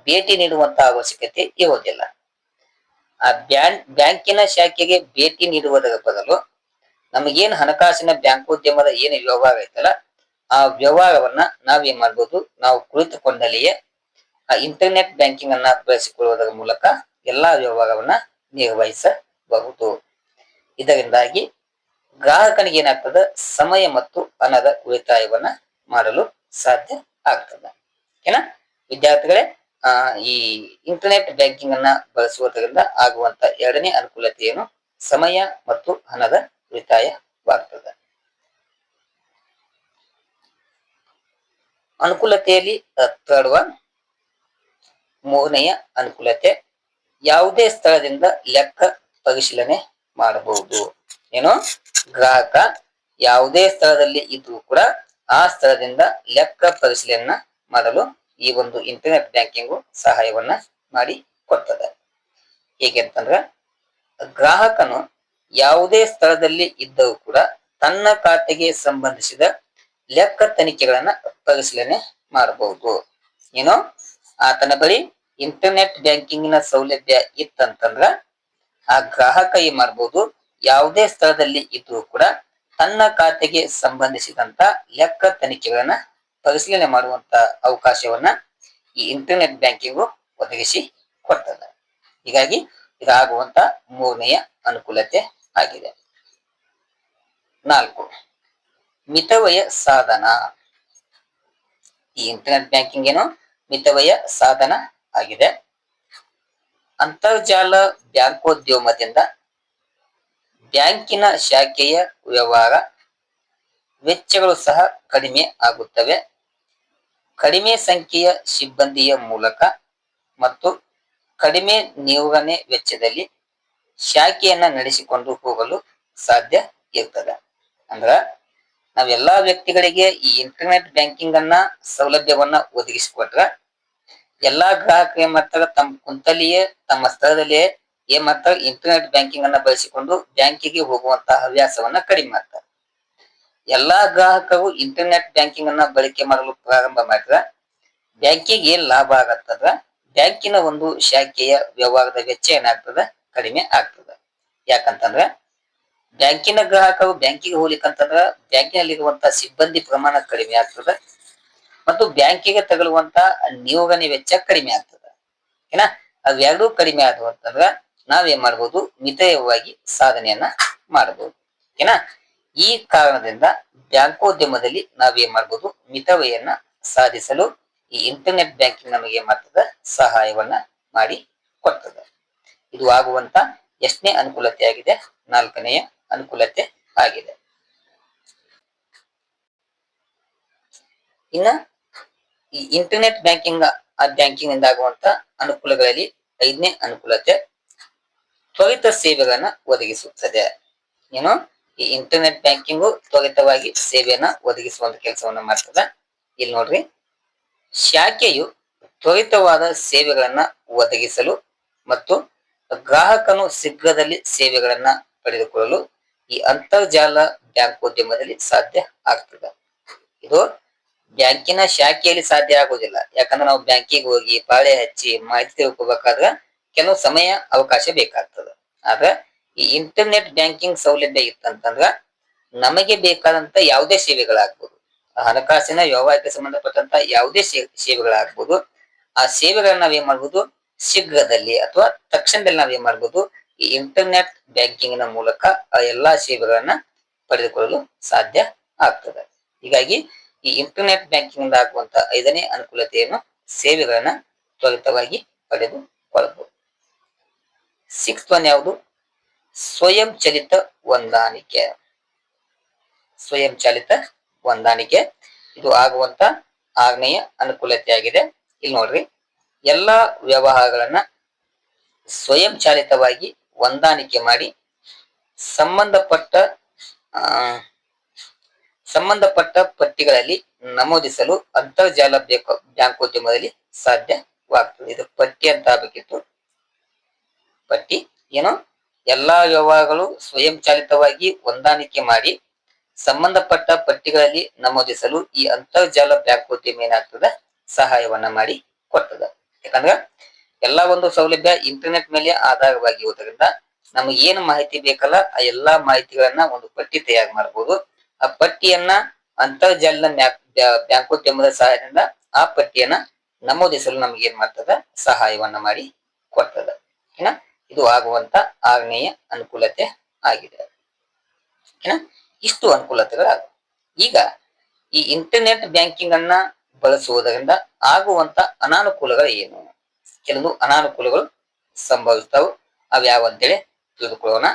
Speaker 1: ಭೇಟಿ ನೀಡುವಂತ ಅವಶ್ಯಕತೆ ಇರುವುದಿಲ್ಲ. ಆ ಬ್ಯಾಂಕಿನ ಶಾಖೆಗೆ ಭೇಟಿ ನೀಡುವುದರ ಬದಲು ನಮಗೇನು ಹಣಕಾಸಿನ ಬ್ಯಾಂಕೋದ್ಯಮದ ಏನು ವ್ಯವಹಾರ ಐತಲ್ಲ ಆ ವ್ಯವಹಾರವನ್ನ ನಾವೇನ್ ಮಾಡ್ಬೋದು, ನಾವು ಕುಳಿತುಕೊಂಡಲ್ಲಿಯೇ ಆ ಇಂಟರ್ನೆಟ್ ಬ್ಯಾಂಕಿಂಗ್ ಅನ್ನ ಬಳಸಿಕೊಳ್ಳುವುದರ ಮೂಲಕ ಎಲ್ಲಾ ವ್ಯವಹಾರವನ್ನ ನಿರ್ವಹಿಸಬಹುದು. ಇದರಿಂದಾಗಿ ಗ್ರಾಹಕನಿಗೆ ಏನಾಗ್ತದೆ, ಸಮಯ ಮತ್ತು ಹಣದ ಉಳಿತಾಯವನ್ನ ಮಾಡಲು ಸಾಧ್ಯ ಆಗ್ತದೆ. ಓಕೆನಾ ವಿದ್ಯಾರ್ಥಿಗಳೇ, ಈ ಇಂಟರ್ನೆಟ್ ಬ್ಯಾಂಕಿಂಗ್ ಅನ್ನ ಬಳಸುವುದರಿಂದ ಆಗುವಂತ ಎರಡನೇ ಅನುಕೂಲತೆ ಏನು, ಸಮಯ ಮತ್ತು ಹಣದ ಉಳಿತಾಯವಾಗ್ತದೆ. ಅನುಕೂಲತೆಯಲ್ಲಿ ಥರ್ಡ್ ಒನ್, ಮೂರನೆಯ ಅನುಕೂಲತೆ, ಯಾವುದೇ ಸ್ಥಳದಿಂದ ಲೆಕ್ಕ ಪರಿಶೀಲನೆ ಮಾಡಬಹುದು. ಏನು, ಗ್ರಾಹಕ ಯಾವುದೇ ಸ್ಥಳದಲ್ಲಿ ಇದ್ರೂ ಕೂಡ ಆ ಸ್ಥಳದಿಂದ ಲೆಕ್ಕ ಪರಿಶೀಲನೆ ಮಾಡಲು ಈ ಒಂದು ಇಂಟರ್ನೆಟ್ ಬ್ಯಾಂಕಿಂಗು ಸಹಾಯವನ್ನ ಮಾಡಿ ಕೊಡ್ತದೆ. ಹೇಗೆ ಅಂತಂದ್ರೆ, ಗ್ರಾಹಕನು ಯಾವುದೇ ಸ್ಥಳದಲ್ಲಿ ಇದ್ದರೂ ಕೂಡ ತನ್ನ ಖಾತೆಗೆ ಸಂಬಂಧಿಸಿದ ಲೆಕ್ಕ ತನಿಖೆಗಳನ್ನ ಪರಿಶೀಲನೆ ಮಾಡಬಹುದು. ಏನು, ಆತನ ಬಳಿ ಇಂಟರ್ನೆಟ್ ಬ್ಯಾಂಕಿಂಗಿನ ಸೌಲಭ್ಯ ಇತ್ತಂತಂದ್ರ ಆ ಗ್ರಾಹಕ ಏನ್ ಮಾಡ್ಬೋದು, ಯಾವುದೇ ಸ್ಥಳದಲ್ಲಿ ಇದ್ರೂ ಕೂಡ ತನ್ನ ಖಾತೆಗೆ ಸಂಬಂಧಿಸಿದಂತ ಲೆಕ್ಕ ತನಿಖೆಗಳನ್ನ ಪರಿಶೀಲನೆ ಮಾಡುವಂತ ಅವಕಾಶವನ್ನ ಈ ಇಂಟರ್ನೆಟ್ ಬ್ಯಾಂಕಿಂಗು ಒದಗಿಸಿ ಕೊಡ್ತದೆ. ಹೀಗಾಗಿ ಇದಾಗುವಂತ ಮೂರನೆಯ ಅನುಕೂಲತೆ ಆಗಿದೆ. 4, ಮಿತವ್ಯಯ ಸಾಧನ. ಈ ಇಂಟರ್ನೆಟ್ ಬ್ಯಾಂಕಿಂಗ್ ಏನು ಮಿತವ್ಯಯ ಸಾಧನ ಆಗಿದೆ. ಅಂತರ್ಜಾಲ ಬ್ಯಾಂಕೋದ್ಯಮದಿಂದ ಬ್ಯಾಂಕಿನ ಶಾಖೆಯ ವ್ಯವಹಾರ ವೆಚ್ಚಗಳು ಸಹ ಕಡಿಮೆ ಆಗುತ್ತವೆ. ಕಡಿಮೆ ಸಂಖ್ಯೆಯ ಸಿಬ್ಬಂದಿಯ ಮೂಲಕ ಮತ್ತು ಕಡಿಮೆ ನಿರ್ವಹಣೆ ವೆಚ್ಚದಲ್ಲಿ ಶಾಖೆಯನ್ನ ನಡೆಸಿಕೊಂಡು ಹೋಗಲು ಸಾಧ್ಯ ಇರ್ತದೆ. ಅಂದ್ರ ನಾವೆಲ್ಲಾ ವ್ಯಕ್ತಿಗಳಿಗೆ ಈ ಇಂಟರ್ನೆಟ್ ಬ್ಯಾಂಕಿಂಗ್ ಅನ್ನ ಸೌಲಭ್ಯವನ್ನ ಒದಗಿಸಿಕೊಟ್ರ ಎಲ್ಲಾ ಗ್ರಾಹಕರು ಏನ್ ಮಾಡ್ತಾರೆ, ತಮ್ಮ ಕುಂತಲ್ಲಿಯೇ ತಮ್ಮ ಸ್ಥಳದಲ್ಲಿಯೇ ಏನ್ ಮಾಡ್ತಾರೆ, ಇಂಟರ್ನೆಟ್ ಬ್ಯಾಂಕಿಂಗ್ ಅನ್ನ ಬಳಸಿಕೊಂಡು ಬ್ಯಾಂಕಿಗೆ ಹೋಗುವಂತಹ ಹವ್ಯಾಸವನ್ನ ಕಡಿಮೆ ಮಾಡ್ತಾರೆ. ಎಲ್ಲಾ ಗ್ರಾಹಕರು ಇಂಟರ್ನೆಟ್ ಬ್ಯಾಂಕಿಂಗ್ ಅನ್ನ ಬಳಕೆ ಮಾಡಲು ಪ್ರಾರಂಭ ಮಾಡಿದ್ರೆ ಬ್ಯಾಂಕಿಗೆ ಏನ್ ಲಾಭ ಆಗತ್ತಂದ್ರ ಬ್ಯಾಂಕಿನ ಒಂದು ಶಾಖೆಯ ವ್ಯವಹಾರದ ವೆಚ್ಚ ಏನಾಗ್ತದ, ಕಡಿಮೆ ಆಗ್ತದ. ಯಾಕಂತಂದ್ರ ಬ್ಯಾಂಕಿನ ಗ್ರಾಹಕರು ಬ್ಯಾಂಕಿಗೆ ಹೋಗ್ಲಿಕ್ಕಂತಂದ್ರ ಬ್ಯಾಂಕಿನಲ್ಲಿರುವಂತ ಸಿಬ್ಬಂದಿ ಪ್ರಮಾಣ ಕಡಿಮೆ ಆಗ್ತದ ಮತ್ತು ಬ್ಯಾಂಕಿಗೆ ತಗಲುವಂತ ನಿರ್ವಹಣೆ ವೆಚ್ಚ ಕಡಿಮೆ ಆಗ್ತದ. ಏನ ಅವೆರಡೂ ಕಡಿಮೆ ಆದವು ಅಂತಂದ್ರ ನಾವೇನ್ ಮಾಡ್ಬೋದು, ಮಿತವ್ಯಯವಾಗಿ ಸಾಧನೆಯನ್ನ ಮಾಡಬಹುದು. ಏನ ಈ ಕಾರಣದಿಂದ ಬ್ಯಾಂಕೋದ್ಯಮದಲ್ಲಿ ನಾವೇನ್ ಮಾಡ್ಬೋದು, ಮಿತವ್ಯಯನ್ನ ಸಾಧಿಸಲು ಈ ಇಂಟರ್ನೆಟ್ ಬ್ಯಾಂಕಿಂಗ್ ನಮಗೆ ಏನ್ ಮಾಡ್ತದ, ಸಹಾಯವನ್ನ ಮಾಡಿ ಕೊಡ್ತದೆ. ಇದು ಆಗುವಂತ ಎಷ್ಟನೇ ಅನುಕೂಲತೆ ಆಗಿದೆ, 4ನೆಯ ಅನುಕೂಲತೆ ಆಗಿದೆ. ಇನ್ನ ಈ ಇಂಟರ್ನೆಟ್ ಬ್ಯಾಂಕಿಂಗ್ ಇಂದ ಆಗುವಂತ ಅನುಕೂಲಗಳಲ್ಲಿ 5ನೇ ಅನುಕೂಲತೆ, ತ್ವರಿತ ಸೇವೆಗಳನ್ನ ಒದಗಿಸುತ್ತದೆ. ಏನು, ಈ ಇಂಟರ್ನೆಟ್ ಬ್ಯಾಂಕಿಂಗು ತ್ವರಿತವಾಗಿ ಸೇವೆಯನ್ನ ಒದಗಿಸುವಂತ ಕೆಲಸವನ್ನ ಮಾಡ್ತದ. ಇಲ್ಲಿ ನೋಡ್ರಿ, ಶಾಖೆಯು ತ್ವರಿತವಾದ ಸೇವೆಗಳನ್ನ ಒದಗಿಸಲು ಮತ್ತು ಗ್ರಾಹಕನು ಶೀಘ್ರದಲ್ಲಿ ಸೇವೆಗಳನ್ನ ಪಡೆದುಕೊಳ್ಳಲು ಈ ಅಂತರ್ಜಾಲ ಬ್ಯಾಂಕೋದ್ಯಮದಲ್ಲಿ ಸಾಧ್ಯ ಆಗ್ತದೆ. ಇದು ಬ್ಯಾಂಕಿನ ಶಾಖೆಯಲ್ಲಿ ಸಾಧ್ಯ ಆಗುವುದಿಲ್ಲ. ಯಾಕಂದ್ರೆ ನಾವು ಬ್ಯಾಂಕಿಗೆ ಹೋಗಿ ಪಾಳೆ ಹಚ್ಚಿ ಮಾಹಿತಿ ತಿಳ್ಕೊಬೇಕಾದ್ರೆ ಕೆಲವು ಸಮಯ ಅವಕಾಶ ಬೇಕಾಗ್ತದೆ. ಆದ್ರೆ ಈ ಇಂಟರ್ನೆಟ್ ಬ್ಯಾಂಕಿಂಗ್ ಸೌಲಭ್ಯ ಇತ್ತಂತಂದ್ರ ನಮಗೆ ಬೇಕಾದಂತ ಯಾವುದೇ ಸೇವೆಗಳಾಗ್ಬೋದು, ಹಣಕಾಸಿನ ವ್ಯವಹಾರಕ್ಕೆ ಸಂಬಂಧಪಟ್ಟಂತ ಯಾವುದೇ ಸೇವೆಗಳಾಗ್ಬೋದು, ಆ ಸೇವೆಗಳನ್ನ ನಾವೇನ್ ಮಾಡ್ಬೋದು, ಶೀಘ್ರದಲ್ಲಿ ಅಥವಾ ತಕ್ಷಣದಲ್ಲಿ ನಾವೇನ್ ಮಾಡ್ಬೋದು, ಈ ಇಂಟರ್ನೆಟ್ ಬ್ಯಾಂಕಿಂಗ್ ನ ಮೂಲಕ ಆ ಎಲ್ಲಾ ಸೇವೆಗಳನ್ನ ಪಡೆದುಕೊಳ್ಳಲು ಸಾಧ್ಯ ಆಗ್ತದೆ. ಹೀಗಾಗಿ ಈ ಇಂಟರ್ನೆಟ್ ಬ್ಯಾಂಕಿಂಗ್ ಆಗುವಂತ 5ನೇ ಅನುಕೂಲತೆಯನ್ನು ಸೇವೆಗಳನ್ನ ತ್ವರಿತವಾಗಿ ಪಡೆದುಕೊಳ್ಳಬಹುದು. 6th ಒನ್ ಯಾವುದು? ಸ್ವಯಂ ಚಲಿತ ಹೊಂದಾಣಿಕೆ. ಸ್ವಯಂ ಚಾಲಿತ ಹೊಂದಾಣಿಕೆ ಇದು ಆಗುವಂತ 6ನೆಯ ಅನುಕೂಲತೆಯಾಗಿದೆ. ಇಲ್ಲಿ ನೋಡ್ರಿ, ಎಲ್ಲಾ ವ್ಯವಹಾರಗಳನ್ನ ಸ್ವಯಂ ಚಾಲಿತವಾಗಿ ಹೊಂದಾಣಿಕೆ ಮಾಡಿ ಸಂಬಂಧಪಟ್ಟ ಪಟ್ಟಿಗಳಲ್ಲಿ ನಮೂದಿಸಲು ಅಂತರ್ಜಾಲ ಬ್ಯಾಂಕೋದ್ಯಮದಲ್ಲಿ ಸಾಧ್ಯವಾಗ್ತದೆ. ಇದು ಪಟ್ಟಿ ಅಂತ ಆಗಬೇಕಿತ್ತು. ಪಟ್ಟಿ ಏನು? ಎಲ್ಲಾ ವ್ಯವಹಾರಗಳು ಸ್ವಯಂ ಚಾಲಿತವಾಗಿ ಹೊಂದಾಣಿಕೆ ಮಾಡಿ ಸಂಬಂಧಪಟ್ಟ ಪಟ್ಟಿಗಳಲ್ಲಿ ನಮೂದಿಸಲು ಈ ಅಂತರ್ಜಾಲ ಬ್ಯಾಂಕೋದ್ಯಮ ಏನಾಗ್ತದ? ಸಹಾಯವನ್ನ ಮಾಡಿ ಕೊಡ್ತದ. ಯಾಕಂದ್ರ ಎಲ್ಲಾ ಒಂದು ಸೌಲಭ್ಯ ಇಂಟರ್ನೆಟ್ ಮೇಲೆ ಆಧಾರವಾಗಿ ಇರುವುದರಿಂದ ನಮಗೆ ಏನು ಮಾಹಿತಿ ಬೇಕಲ್ಲ ಆ ಎಲ್ಲಾ ಮಾಹಿತಿಗಳನ್ನ ಒಂದು ಪಟ್ಟಿ ತಯಾರು ಮಾಡಬಹುದು. ಆ ಪಟ್ಟಿಯನ್ನ ಅಂತರ್ಜಾಲದ ಬ್ಯಾಂಕೋದ್ಯಮದ ಸಹಾಯದಿಂದ ಆ ಪಟ್ಟಿಯನ್ನ ನಮೂದಿಸಲು ನಮ್ಗೆ ಏನ್ ಮಾಡ್ತದ? ಸಹಾಯವನ್ನ ಮಾಡಿ ಕೊಡ್ತದ. ಇದು ಆಗುವಂತ 6ನೆಯ ಅನುಕೂಲತೆ ಆಗಿದೆ. ಇಷ್ಟು ಅನುಕೂಲತೆಗಳಾಗ. ಈಗ ಈ ಇಂಟರ್ನೆಟ್ ಬ್ಯಾಂಕಿಂಗ್ ಅನ್ನ ಬಳಸುವುದರಿಂದ ಆಗುವಂತ ಅನಾನುಕೂಲಗಳು ಏನು? ಕೆಲವು ಅನಾನುಕೂಲಗಳು ಸಂಭವಿಸ್ತಾವು. ಅವ್ಯಾವ ಅಂತೇಳಿ ತಿಳಿದುಕೊಳ್ಳೋಣ.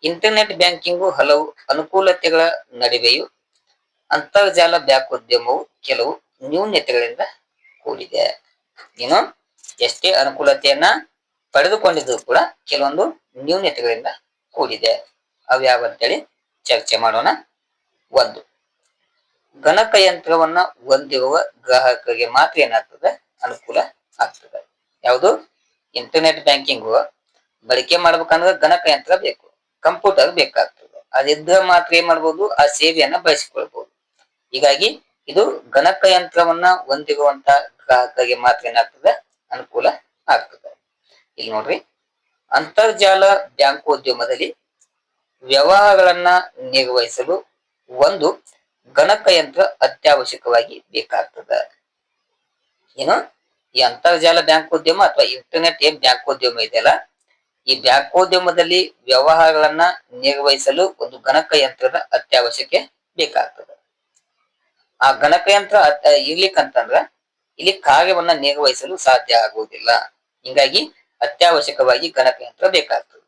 Speaker 1: ಇಂಟರ್ನೆಟ್ ಬ್ಯಾಂಕಿಂಗು ಹಲವು ಅನುಕೂಲತೆಗಳ ನಡುವೆಯೂ ಅಂತರ್ಜಾಲ ಬ್ಯಾಂಕೋದ್ಯಮವು ಕೆಲವು ನ್ಯೂನ್ಯತೆಗಳಿಂದ ಕೂಡಿದೆ. ಏನು? ಎಷ್ಟೇ ಅನುಕೂಲತೆಯನ್ನ ಪಡೆದುಕೊಂಡಿದ್ರು ಕೂಡ ಕೆಲವೊಂದು ನ್ಯೂನ್ಯತೆಗಳಿಂದ ಕೂಡಿದೆ. ಅವ್ಯಾವ ಅಂತೇಳಿ ಚರ್ಚೆ ಮಾಡೋಣ. 1, ಗಣಕಯಂತ್ರವನ್ನ ಹೊಂದಿರುವ ಗ್ರಾಹಕರಿಗೆ ಮಾತ್ರ ಏನಾಗ್ತದೆ? ಅನುಕೂಲ ಆಗ್ತದೆ. ಯಾವುದು? ಇಂಟರ್ನೆಟ್ ಬ್ಯಾಂಕಿಂಗು ಬಳಕೆ ಮಾಡ್ಬೇಕಂದ್ರೆ ಗಣಕಯಂತ್ರ ಬೇಕು, ಕಂಪ್ಯೂಟರ್ ಬೇಕಾಗ್ತದೆ. ಅದಿದ್ರೆ ಮಾತ್ರ ಏನ್ ಮಾಡ್ಬೋದು? ಆ ಸೇವೆಯನ್ನ ಬಳಸಿಕೊಳ್ಬಹುದು. ಹೀಗಾಗಿ ಇದು ಗಣಕಯಂತ್ರವನ್ನ ಹೊಂದಿರುವಂತ ಗ್ರಾಹಕರಿಗೆ ಮಾತ್ರ ಏನಾಗ್ತದೆ? ಅನುಕೂಲ ಆಗ್ತದೆ. ಇಲ್ಲಿ ನೋಡ್ರಿ, ಅಂತರ್ಜಾಲ ಬ್ಯಾಂಕೋದ್ಯಮದಲ್ಲಿ ವ್ಯವಹಾರಗಳನ್ನ ನಿರ್ವಹಿಸಲು ಒಂದು ಗಣಕಯಂತ್ರ ಅತ್ಯವಶ್ಯಕವಾಗಿ ಬೇಕಾಗ್ತದೆ. ಏನು? ಈ ಅಂತರ್ಜಾಲ ಬ್ಯಾಂಕೋದ್ಯಮ ಅಥವಾ ಇಂಟರ್ನೆಟ್ ಏನ್ ಬ್ಯಾಂಕೋದ್ಯಮ ಇದೆಯಲ್ಲ, ಈ ಬ್ಯಾಂಕೋದ್ಯಮದಲ್ಲಿ ವ್ಯವಹಾರಗಳನ್ನ ನಿರ್ವಹಿಸಲು ಒಂದು ಗಣಕಯಂತ್ರದ ಅತ್ಯವಶ್ಯಕ ಬೇಕಾಗ್ತದೆ. ಆ ಗಣಕಯಂತ್ರ ಇರ್ಲಿಕ್ಕಂತಂದ್ರ ಇಲ್ಲಿ ಕಾರ್ಯವನ್ನ ನಿರ್ವಹಿಸಲು ಸಾಧ್ಯ ಆಗುವುದಿಲ್ಲ. ಹೀಗಾಗಿ ಅತ್ಯವಶ್ಯಕವಾಗಿ ಗಣಕಯಂತ್ರ ಬೇಕಾಗ್ತದೆ.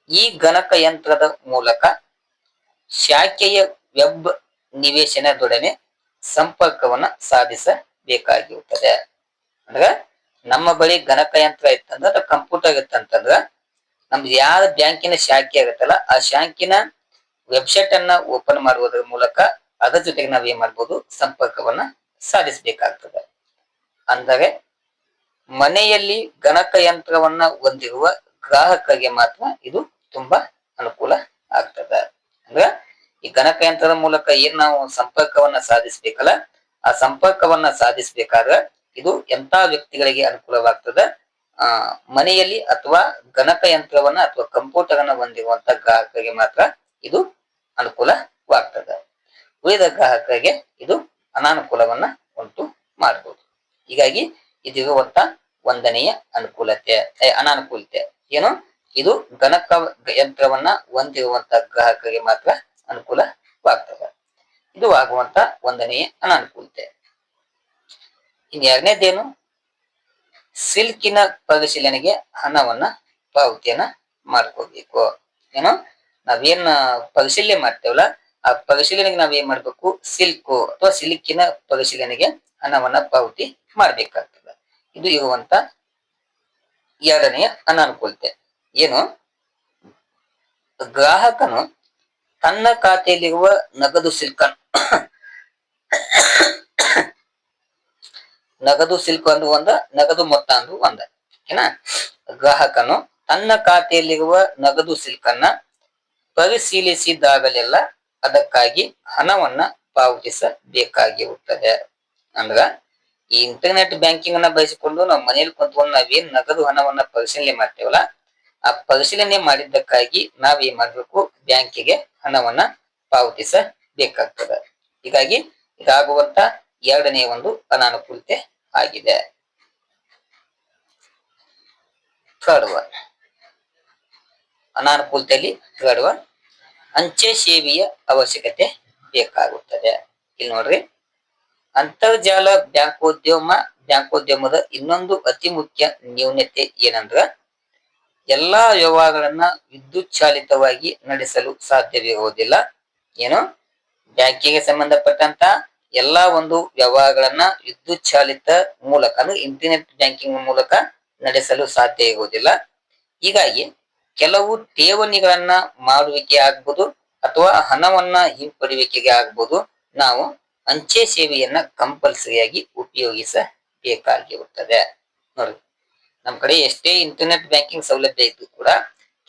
Speaker 1: ಈ ಗಣಕಯಂತ್ರದ ಮೂಲಕ ಶಾಖೆಯ ವೆಬ್ ನಿವೇಶನದೊಡನೆ ಸಂಪರ್ಕವನ್ನ ಸಾಧಿಸಬೇಕಾಗಿರುತ್ತದೆ. ಅಂದ್ರೆ ನಮ್ಮ ಬಳಿ ಗಣಕಯಂತ್ರ ಇತ್ತಂದ್ರ ಅಥವಾ ಕಂಪ್ಯೂಟರ್ ಇತ್ತಂತಂದ್ರ ನಮ್ದು ಯಾವ ಬ್ಯಾಂಕಿನ ಶಾಖೆ ಆಗುತ್ತಲ್ಲ ಆ ಶಾಖಿನ ವೆಬ್ಸೈಟ್ ಅನ್ನ ಓಪನ್ ಮಾಡುವುದರ ಮೂಲಕ ಅದರ ಜೊತೆಗೆ ನಾವ್ ಏನ್ ಮಾಡ್ಬೋದು? ಸಂಪರ್ಕವನ್ನ ಸಾಧಿಸಬೇಕಾಗ್ತದೆ. ಅಂದರೆ ಮನೆಯಲ್ಲಿ ಗಣಕಯಂತ್ರವನ್ನ ಹೊಂದಿರುವ ಗ್ರಾಹಕರಿಗೆ ಮಾತ್ರ ಇದು ತುಂಬಾ ಅನುಕೂಲ ಆಗ್ತದೆ. ಅಂದ್ರೆ ಈ ಗಣಕಯಂತ್ರದ ಮೂಲಕ ಏನ್ ನಾವು ಸಂಪರ್ಕವನ್ನ ಸಾಧಿಸ್ಬೇಕಲ್ಲ, ಆ ಸಂಪರ್ಕವನ್ನ ಸಾಧಿಸ್ಬೇಕಾದ್ರೆ ಇದು ಎಂತ ವ್ಯಕ್ತಿಗಳಿಗೆ ಅನುಕೂಲವಾಗ್ತದೆ? ಮನೆಯಲ್ಲಿ ಅಥವಾ ಗಣಕಯಂತ್ರವನ್ನ ಅಥವಾ ಕಂಪ್ಯೂಟರ್ ಅನ್ನ ಹೊಂದಿರುವಂತ ಗ್ರಾಹಕರಿಗೆ ಮಾತ್ರ ಇದು ಅನುಕೂಲವಾಗ್ತದೆ. ಉಳಿದ ಗ್ರಾಹಕರಿಗೆ ಇದು ಅನಾನುಕೂಲವನ್ನ ಉಂಟು ಮಾಡಬಹುದು. ಹೀಗಾಗಿ ಇದಿರುವಂತ 1ನೆಯ ಅನಾನುಕೂಲತೆ ಏನು? ಇದು ಗಣಕ ಯಂತ್ರವನ್ನ ಹೊಂದಿರುವಂತ ಗ್ರಾಹಕರಿಗೆ ಮಾತ್ರ ಅನುಕೂಲವಾಗ್ತದೆ. ಇದು ಆಗುವಂತ 1ನೆಯ ಅನಾನುಕೂಲತೆ. ಇನ್ನು 2ನೇದೇನು? ಸಿಲ್ಕಿನ ಪರಿಶೀಲನೆಗೆ ಹಣವನ್ನ ಪಾವತಿಯನ್ನ ಮಾಡ್ಕೋಬೇಕು. ಏನು? ನಾವೇನ್ ಪರಿಶೀಲನೆ ಮಾಡ್ತೇವಲ್ಲ ಆ ಪರಿಶೀಲನೆಗೆ ನಾವೇನ್ ಮಾಡ್ಬೇಕು? ಸಿಲ್ಕು ಅಥವಾ ಸಿಲ್ಕಿನ ಪರಿಶೀಲನೆಗೆ ಹಣವನ್ನ ಪಾವತಿ ಮಾಡ್ಬೇಕಾಗ್ತದೆ. ಇದು ಇರುವಂತ 2ನೆಯ ಅನಾನುಕೂಲತೆ. ಏನು? ಗ್ರಾಹಕನು ತನ್ನ ಖಾತೆಯಲ್ಲಿರುವ ನಗದು ಸಿಲ್ಕ್ ಅಂದು ಒಂದ, ನಗದು ಮೊತ್ತ ಅಂದು ಒಂದ. ಓಕೆನಾ? ಗ್ರಾಹಕನು ತನ್ನ ಖಾತೆಯಲ್ಲಿರುವ ನಗದು ಸಿಲ್ಕನ್ನ ಪರಿಶೀಲಿಸಿದಾಗಲೆಲ್ಲ ಅದಕ್ಕಾಗಿ ಹಣವನ್ನ ಪಾವತಿಸಬೇಕಾಗಿರುತ್ತದೆ. ಅಂದ್ರ ಈ ಇಂಟರ್ನೆಟ್ ಬ್ಯಾಂಕಿಂಗ್ ಅನ್ನ ಬಳಸಿಕೊಂಡು ನಾವು ಮನೇಲಿ ಕುಂತ್ಕೊಂಡು ನಾವೇನ್ ನಗದು ಹಣವನ್ನ ಪರಿಶೀಲನೆ ಮಾಡ್ತೇವಲ್ಲ ಆ ಪರಿಶೀಲನೆ ಮಾಡಿದ್ದಕ್ಕಾಗಿ ನಾವೇನ್ ಮಾಡ್ಬೇಕು? ಬ್ಯಾಂಕಿಗೆ ಹಣವನ್ನ ಪಾವತಿಸಬೇಕಾಗ್ತದೆ. ಹೀಗಾಗಿ ಇದಾಗುವಂತ 2ನೇ ಒಂದು ಅನಾನುಕೂಲತೆ ಆಗಿದೆ. 3rd ಒನ್ ಅನಾನುಕೂಲತೆಯಲ್ಲಿ 3rd ಒನ್ ಅಂಚೆ ಸೇವೆಯ ಅವಶ್ಯಕತೆ ಬೇಕಾಗುತ್ತದೆ. ಇಲ್ಲಿ ನೋಡ್ರಿ, ಅಂತರ್ಜಾಲ ಬ್ಯಾಂಕೋದ್ಯಮದ ಇನ್ನೊಂದು ಅತಿ ಮುಖ್ಯ ನ್ಯೂನತೆ ಏನಂದ್ರ ಎಲ್ಲಾ ವ್ಯವಹಾರಗಳನ್ನ ವಿದ್ಯುತ್ ಚಾಲಿತವಾಗಿ ನಡೆಸಲು ಸಾಧ್ಯವಿರುವುದಿಲ್ಲ. ಏನು, ಬ್ಯಾಂಕಿಗೆ ಸಂಬಂಧಪಟ್ಟಂತ ಎಲ್ಲಾ ಒಂದು ವ್ಯವಹಾರಗಳನ್ನ ವಿದ್ಯುತ್ ಚಾಲಿತ ಮೂಲಕ ಅಂದ್ರೆ ಇಂಟರ್ನೆಟ್ ಬ್ಯಾಂಕಿಂಗ್ ಮೂಲಕ ನಡೆಸಲು ಸಾಧ್ಯ ಇರುವುದಿಲ್ಲ. ಹೀಗಾಗಿ ಕೆಲವು ಠೇವಣಿಗಳನ್ನ ಮಾಡುವಿಕೆ ಆಗ್ಬೋದು ಅಥವಾ ಹಣವನ್ನ ಹಿಂಪಡೆಯುವಿಕೆಗೆ ಆಗ್ಬೋದು ನಾವು ಅಂಚೆ ಸೇವೆಯನ್ನ ಕಂಪಲ್ಸರಿಯಾಗಿ ಉಪಯೋಗಿಸಬೇಕಾಗಿರುತ್ತದೆ. ನೋಡಿ, ನಮ್ ಕಡೆ ಎಷ್ಟೇ ಇಂಟರ್ನೆಟ್ ಬ್ಯಾಂಕಿಂಗ್ ಸೌಲಭ್ಯ ಇದ್ದು ಕೂಡ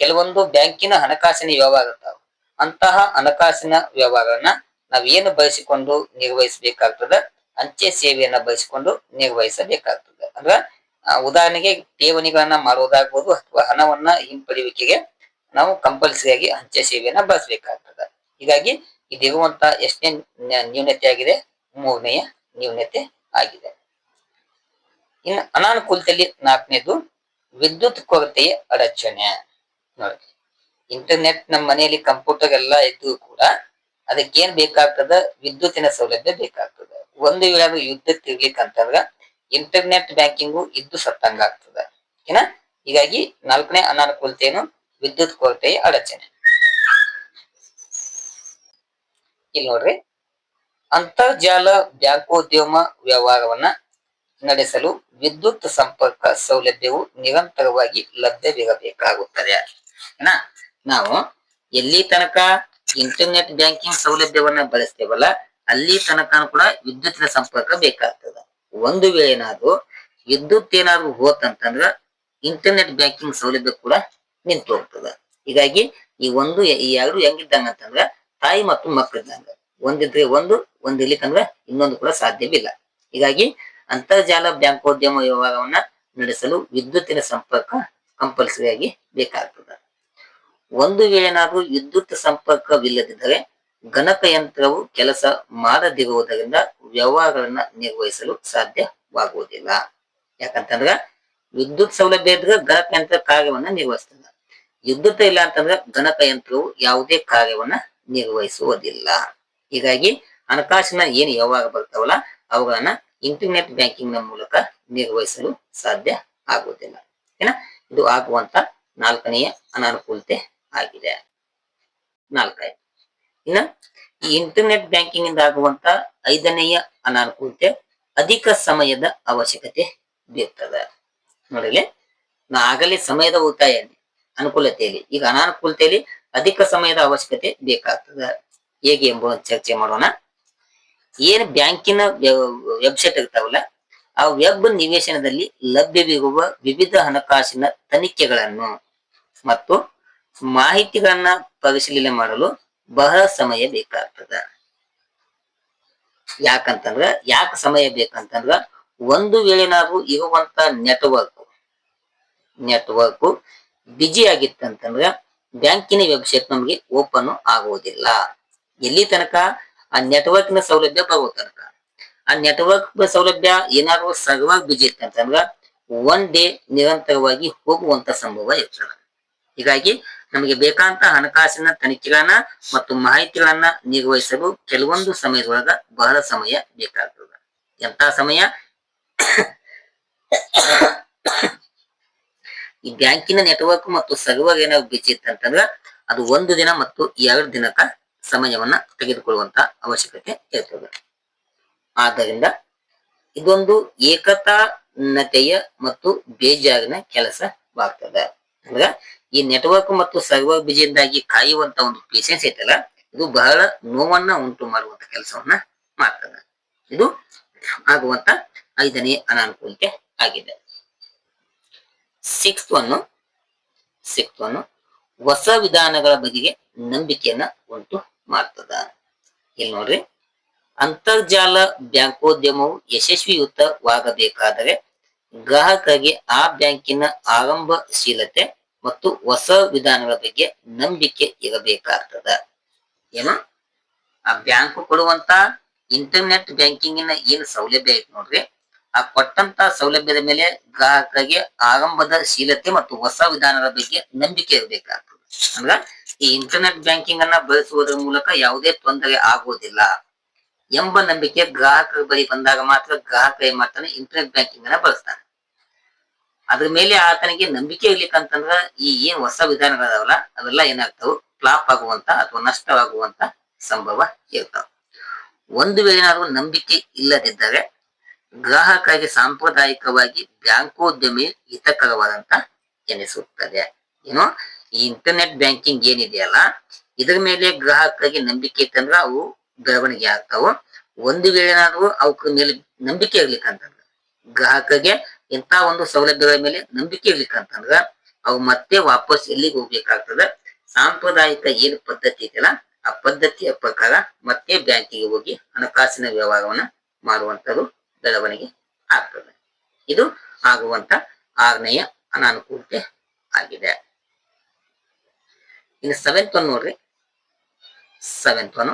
Speaker 1: ಕೆಲವೊಂದು ಬ್ಯಾಂಕಿನ ಹಣಕಾಸಿನ ವ್ಯವಹಾರ ಇರ್ತಾವ. ಅಂತಹ ಹಣಕಾಸಿನ ವ್ಯವಹಾರಗಳನ್ನ ನಾವೇನು ಬಳಸಿಕೊಂಡು ನಿರ್ವಹಿಸಬೇಕಾಗ್ತದ, ಅಂಚೆ ಸೇವೆಯನ್ನ ಬಳಸಿಕೊಂಡು ನಿರ್ವಹಿಸಬೇಕಾಗ್ತದೆ. ಅಂದ್ರ ಉದಾಹರಣೆಗೆ ಠೇವಣಿಗಳನ್ನ ಮಾಡುವುದಾಗ್ಬೋದು ಅಥವಾ ಹಣವನ್ನ ಹಿಂಪಡೆಯುವಿಕೆಗೆ ನಾವು ಕಂಪಲ್ಸರಿಯಾಗಿ ಅಂಚೆ ಸೇವೆಯನ್ನ ಬಳಸಬೇಕಾಗ್ತದ. ಹೀಗಾಗಿ ಇದಿರುವಂತ ಎಷ್ಟನೇ ನ್ಯೂನತೆ ಆಗಿದೆ? ಮೂರನೆಯ ನ್ಯೂನತೆ ಆಗಿದೆ. ಇನ್ನು ಅನಾನುಕೂಲತೆಯಲ್ಲಿ ನಾಲ್ಕನೇದು ವಿದ್ಯುತ್ ಕೊರತೆಯ ಅಡಚಣೆ. ನೋಡಿ, ಇಂಟರ್ನೆಟ್ ನಮ್ಮ ಮನೆಯಲ್ಲಿ ಕಂಪ್ಯೂಟರ್ ಎಲ್ಲ ಇದ್ದು ಕೂಡ ಅದಕ್ಕೇನ್ ಬೇಕಾಗ್ತದ? ವಿದ್ಯುತ್ತಿನ ಸೌಲಭ್ಯ ಬೇಕಾಗ್ತದ. ಒಂದು ವೇಳೆ ವಿದ್ಯುತ್ ಇರ್ಲಿಕ್ಕಂತಂದ್ರ ಇಂಟರ್ನೆಟ್ ಬ್ಯಾಂಕಿಂಗು ಇದ್ದು ಸತ್ತಂಗ ಆಗ್ತದ. ಏನ, ಹೀಗಾಗಿ ನಾಲ್ಕನೇ ಅನಾನುಕೂಲತೆ ಏನು? ವಿದ್ಯುತ್ ಕೊರತೆಯ ಅಡಚಣೆ. ಇಲ್ಲಿ ನೋಡ್ರಿ, ಅಂತರ್ಜಾಲ ಬ್ಯಾಂಕೋದ್ಯಮ ವ್ಯವಹಾರವನ್ನ ನಡೆಸಲು ವಿದ್ಯುತ್ ಸಂಪರ್ಕ ಸೌಲಭ್ಯವು ನಿರಂತರವಾಗಿ ಲಭ್ಯವಿರಬೇಕಾಗುತ್ತದೆ. ಏನ, ನಾವು ಎಲ್ಲಿ ತನಕ ಇಂಟರ್ನೆಟ್ ಬ್ಯಾಂಕಿಂಗ್ ಸೌಲಭ್ಯವನ್ನ ಬಳಸ್ತೇವಲ್ಲ ಅಲ್ಲಿ ತನಕ ಕೂಡ ವಿದ್ಯುತ್ತಿನ ಸಂಪರ್ಕ ಬೇಕಾಗ್ತದ. ಒಂದು ವೇಳೆ ಏನಾದ್ರು ವಿದ್ಯುತ್ ಏನಾದ್ರು ಹೋತಂತಂದ್ರ ಇಂಟರ್ನೆಟ್ ಬ್ಯಾಂಕಿಂಗ್ ಸೌಲಭ್ಯ ಕೂಡ ನಿಂತು ಹೋಗ್ತದ. ಹೀಗಾಗಿ ಈ ಎರಡು ಹೆಂಗಿದ್ದಂಗ ಅಂತಂದ್ರ ತಾಯಿ ಮತ್ತು ಮಕ್ಕಳಿದ್ದಂಗ, ಒಂದಿದ್ರೆ ಒಂದಿರ್ಲಿಕ್ಕಂದ್ರ ಇನ್ನೊಂದು ಕೂಡ ಸಾಧ್ಯವಿಲ್ಲ. ಹೀಗಾಗಿ ಅಂತರ್ಜಾಲ ಬ್ಯಾಂಕೋದ್ಯಮ ವ್ಯವಹಾರವನ್ನ ನಡೆಸಲು ವಿದ್ಯುತ್ತಿನ ಸಂಪರ್ಕ ಕಂಪಲ್ಸರಿಯಾಗಿ ಬೇಕಾಗ್ತದ. ಒಂದು ವೇಳೆ ಏನಾದ್ರೂ ವಿದ್ಯುತ್ ಸಂಪರ್ಕವಿಲ್ಲದಿದ್ದರೆ ಗಣಕಯಂತ್ರವು ಕೆಲಸ ಮಾಡದಿರುವುದರಿಂದ ವ್ಯವಹಾರಗಳನ್ನ ನಿರ್ವಹಿಸಲು ಸಾಧ್ಯವಾಗುವುದಿಲ್ಲ. ಯಾಕಂತಂದ್ರ ವಿದ್ಯುತ್ ಸೌಲಭ್ಯ ಇದ್ರೆ ಗಣಕಯಂತ್ರ ಕಾರ್ಯವನ್ನ ನಿರ್ವಹಿಸ್ತದ. ವಿದ್ಯುತ್ ಇಲ್ಲ ಅಂತಂದ್ರ ಗಣಕಯಂತ್ರವು ಯಾವುದೇ ಕಾರ್ಯವನ್ನ ನಿರ್ವಹಿಸುವುದಿಲ್ಲ. ಹೀಗಾಗಿ ಹಣಕಾಸಿನ ಏನು ವ್ಯವಹಾರ ಬರ್ತಾವಲ್ಲ ಅವುಗಳನ್ನ ಇಂಟರ್ನೆಟ್ ಬ್ಯಾಂಕಿಂಗ್ ನ ಮೂಲಕ ನಿರ್ವಹಿಸಲು ಸಾಧ್ಯ ಆಗುವುದಿಲ್ಲ. ಏನ, ಇದು ಆಗುವಂತ ನಾಲ್ಕನೆಯ ಅನಾನುಕೂಲತೆ ಆಗಿದೆ. ನಾಲ್ಕಾಯ್ತು. ಇನ್ನ ಈ ಇಂಟರ್ನೆಟ್ ಬ್ಯಾಂಕಿಂಗ್ ಇಂದ ಆಗುವಂತ ಐದನೆಯ ಅನಾನುಕೂಲತೆ ಅಧಿಕ ಸಮಯದ ಅವಶ್ಯಕತೆ ಬೀರ್ತದೆ. ನೋಡಿಲಿ, ನಾ ಆಗಲೇ ಸಮಯದ ಉಳಿತಾಯ ಅನುಕೂಲತೆಯಲ್ಲಿ, ಈಗ ಅನಾನುಕೂಲತೆಯಲ್ಲಿ ಅಧಿಕ ಸಮಯದ ಅವಶ್ಯಕತೆ ಬೇಕಾಗ್ತದ. ಹೇಗೆ ಎಂಬುದನ್ನು ಚರ್ಚೆ ಮಾಡೋಣ. ಏನ್ ಬ್ಯಾಂಕಿನ ವೆಬ್ಸೈಟ್ ಇರ್ತಾವಲ್ಲ ಆ ವೆಬ್ ನಿವೇಶನದಲ್ಲಿ ಲಭ್ಯವಿರುವ ವಿವಿಧ ಹಣಕಾಸಿನ ತನಿಖೆಗಳನ್ನು ಮತ್ತು ಮಾಹಿತಿಗಳನ್ನ ಪರಿಶೀಲನೆ ಮಾಡಲು ಬಹಳ ಸಮಯ ಬೇಕಾಗ್ತದ. ಯಾಕೆ ಸಮಯ ಬೇಕಂತಂದ್ರ ಒಂದು ವೇಳೆ ನಾವು ಇರುವಂತ ನೆಟ್ವರ್ಕ್ ಬಿಜಿ ಆಗಿತ್ತಂತಂದ್ರ ಬ್ಯಾಂಕಿನ ವೆಬ್ಸೈಟ್ ನಮಗೆ ಓಪನ್ ಆಗುವುದಿಲ್ಲ. ಎಲ್ಲಿ ತನಕ ಆ ನೆಟ್ವರ್ಕ್ ನ ಸೌಲಭ್ಯ ಬರುವ ತನಕ. ಆ ನೆಟ್ವರ್ಕ್ ಸೌಲಭ್ಯ ಏನಾದ್ರು ಸರ್ವರ್ ಬಿಜಿ ಇತ್ತಂತಂದ್ರ ಒನ್ ಡೇ ನಿರಂತರವಾಗಿ ಹೋಗುವಂತ ಸಂಭವ ಇರ್ತದೆ. ಹೀಗಾಗಿ ನಮಗೆ ಬೇಕಾದಂತ ಹಣಕಾಸಿನ ತನಿಖೆಗಳನ್ನ ಮತ್ತು ಮಾಹಿತಿಗಳನ್ನ ನಿರ್ವಹಿಸಲು ಕೆಲವೊಂದು ಸಮಯದೊಳಗ ಬಹಳ ಸಮಯ ಬೇಕಾಗ್ತದೆ. ಎಂತ ಸಮಯ? ಈ ಬ್ಯಾಂಕಿನ ನೆಟ್ವರ್ಕ್ ಮತ್ತು ಸರ್ವರ್ ಏನಾದ್ರು ಬಿಜಿ ಇತ್ತಂತಂದ್ರ ಅದು 1 ದಿನ ಮತ್ತು 2 ದಿನಕ್ಕ ಸಮಯವನ್ನ ತೆಗೆದುಕೊಳ್ಳುವಂತ ಅವಶ್ಯಕತೆ ಇರ್ತದೆ. ಆದ್ದರಿಂದ ಇದೊಂದು ಏಕತಾನತೆಯ ಮತ್ತು ಬೇಜಾರಿನ ಕೆಲಸವಾಗ್ತದೆ. ಅಂದ್ರ ಈ ನೆಟ್ವರ್ಕ್ ಮತ್ತು ಸರ್ವರ್ ಬಿಜಿಯಿಂದಾಗಿ ಕಾಯುವಂತ ಒಂದು ಪೇಷನ್ಸ್ ಐತಲ್ಲ, ಇದು ಬಹಳ ನೋವನ್ನ ಉಂಟು ಮಾಡುವಂತ ಕೆಲಸವನ್ನ ಮಾಡ್ತದೆ. ಇದು ಆಗುವಂತ ಐದನೇ ಅನಾನುಕೂಲತೆ ಆಗಿದೆ. ಸಿಕ್ಸ್ತ್ ಒನ್ ಹೊಸ ವಿಧಾನಗಳ ಬಗೆಗೆ ನಂಬಿಕೆಯನ್ನ ಉಂಟು ಮಾಡ್ತದ. ಇಲ್ಲಿ ನೋಡ್ರಿ, ಅಂತರ್ಜಾಲ ಬ್ಯಾಂಕೋದ್ಯಮವು ಯಶಸ್ವಿಯುತವಾಗಬೇಕಾದರೆ ಗ್ರಾಹಕರಿಗೆ ಆ ಬ್ಯಾಂಕಿನ ಆರಂಭಶೀಲತೆ ಮತ್ತು ಹೊಸ ವಿಧಾನಗಳ ಬಗ್ಗೆ ನಂಬಿಕೆ ಇರಬೇಕಾಗ್ತದ. ಏನು, ಆ ಬ್ಯಾಂಕ್ ಕೊಡುವಂತ ಇಂಟರ್ನೆಟ್ ಬ್ಯಾಂಕಿಂಗಿನ ಏನು ಸೌಲಭ್ಯ ಐತಿ ನೋಡ್ರಿ, ಆ ಕೊಟ್ಟಂತ ಸೌಲಭ್ಯದ ಮೇಲೆ ಗ್ರಾಹಕರಿಗೆ ಆರಂಭದ ಶೀಲತೆ ಮತ್ತು ಹೊಸ ವಿಧಾನಗಳ ಬಗ್ಗೆ ನಂಬಿಕೆ ಇರಬೇಕಾಗ್ತದೆ. ಅಂದ್ರ ಈ ಇಂಟರ್ನೆಟ್ ಬ್ಯಾಂಕಿಂಗ್ ಅನ್ನ ಬಳಸುವುದರ ಮೂಲಕ ಯಾವುದೇ ತೊಂದರೆ ಆಗುವುದಿಲ್ಲ ಎಂಬ ನಂಬಿಕೆ ಗ್ರಾಹಕರ ಬಳಿ ಬಂದಾಗ ಮಾತ್ರ ಗ್ರಾಹಕ ಏನ್ ಮಾಡ್ತಾನೆ, ಇಂಟರ್ನೆಟ್ ಬ್ಯಾಂಕಿಂಗ್ ಅನ್ನ ಬಳಸ್ತಾನೆ. ಅದ್ರ ಮೇಲೆ ಆತನಿಗೆ ನಂಬಿಕೆ ಇರ್ಲಿಕ್ಕಂತಂದ್ರ ಈ ಏನ್ ಹೊಸ ವಿಧಾನಗಳದಾವಲ್ಲ ಅವೆಲ್ಲ ಏನಾಗ್ತಾವ, ಫ್ಲಾಪ್ ಆಗುವಂತ ಅಥವಾ ನಷ್ಟವಾಗುವಂತ ಸಂಭವ ಇರ್ತಾವ. ಒಂದು ವೇಳೆ ನಾವು ನಂಬಿಕೆ ಇಲ್ಲದಿದ್ದರೆ ಗ್ರಾಹಕರಿಗೆ ಸಾಂಪ್ರದಾಯಿಕವಾಗಿ ಬ್ಯಾಂಕೋದ್ಯಮಿ ಹಿತಕರವಾದಂತ ಎನಿಸುತ್ತದೆ. ಏನು, ಈ ಇಂಟರ್ನೆಟ್ ಬ್ಯಾಂಕಿಂಗ್ ಏನಿದೆಯಲ್ಲ ಇದ್ರ ಮೇಲೆ ಗ್ರಾಹಕರಿಗೆ ನಂಬಿಕೆ ಇತ್ತಂದ್ರ ಅವು ಬೆಳವಣಿಗೆ ಆಗ್ತಾವ. ಒಂದು ವೇಳೆ ನಾವು ಅವಕ್ಕ ಮೇಲೆ ನಂಬಿಕೆ ಇರ್ಲಿಕ್ಕಂತಂದ್ರ, ಗ್ರಾಹಕರಿಗೆ ಇಂತ ಒಂದು ಸೌಲಭ್ಯಗಳ ಮೇಲೆ ನಂಬಿಕೆ ಇರ್ಲಿಕ್ಕಂತಂದ್ರ ಅವು ಮತ್ತೆ ವಾಪಸ್ ಎಲ್ಲಿಗೆ ಹೋಗ್ಬೇಕಾಗ್ತದ, ಸಾಂಪ್ರದಾಯಿಕ ಏನು ಪದ್ಧತಿ ಇದೆಯಲ್ಲ ಆ ಪದ್ಧತಿಯ ಪ್ರಕಾರ ಮತ್ತೆ ಬ್ಯಾಂಕಿಗೆ ಹೋಗಿ ಹಣಕಾಸಿನ ವ್ಯವಹಾರವನ್ನ ಮಾಡುವಂತದ್ದು ಬೆಳವಣಿಗೆ ಆಗ್ತದೆ. ಇದು ಆಗುವಂತ 6ನೆಯ ಅನಾನುಕೂಲತೆ ಆಗಿದೆ. ಇನ್ನು 7th ಒನ್ ನೋಡ್ರಿ. 7th ಒನ್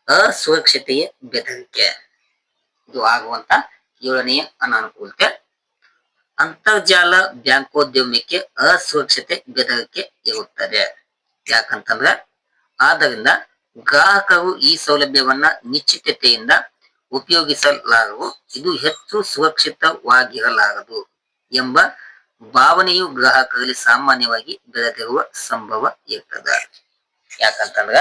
Speaker 1: ಅಸುರಕ್ಷತೆಯ ಬೆದರಿಕೆ. ಇದು ಆಗುವಂತ 7ನೆಯ ಅನಾನುಕೂಲತೆ. ಅಂತರ್ಜಾಲ ಬ್ಯಾಂಕೋದ್ಯಮಕ್ಕೆ ಅಸುರಕ್ಷತೆ ಬೆದರಿಕೆ ಇರುತ್ತದೆ. ಯಾಕಂತಂದ್ರ ಆದ್ದರಿಂದ ಗ್ರಾಹಕರು ಈ ಸೌಲಭ್ಯವನ್ನ ನಿಶ್ಚಿತತೆಯಿಂದ ಉಪಯೋಗಿಸಲಾರರು, ಇದು ಹೆಚ್ಚು ಸುರಕ್ಷಿತವಾಗಿರಲಾರದು ಎಂಬ ಭಾವನೆಯು ಗ್ರಾಹಕರಲ್ಲಿ ಸಾಮಾನ್ಯವಾಗಿ ಬೆಳೆದಿರುವ ಸಂಭವ ಇರ್ತದೆ. ಯಾಕಂತಂದ್ರ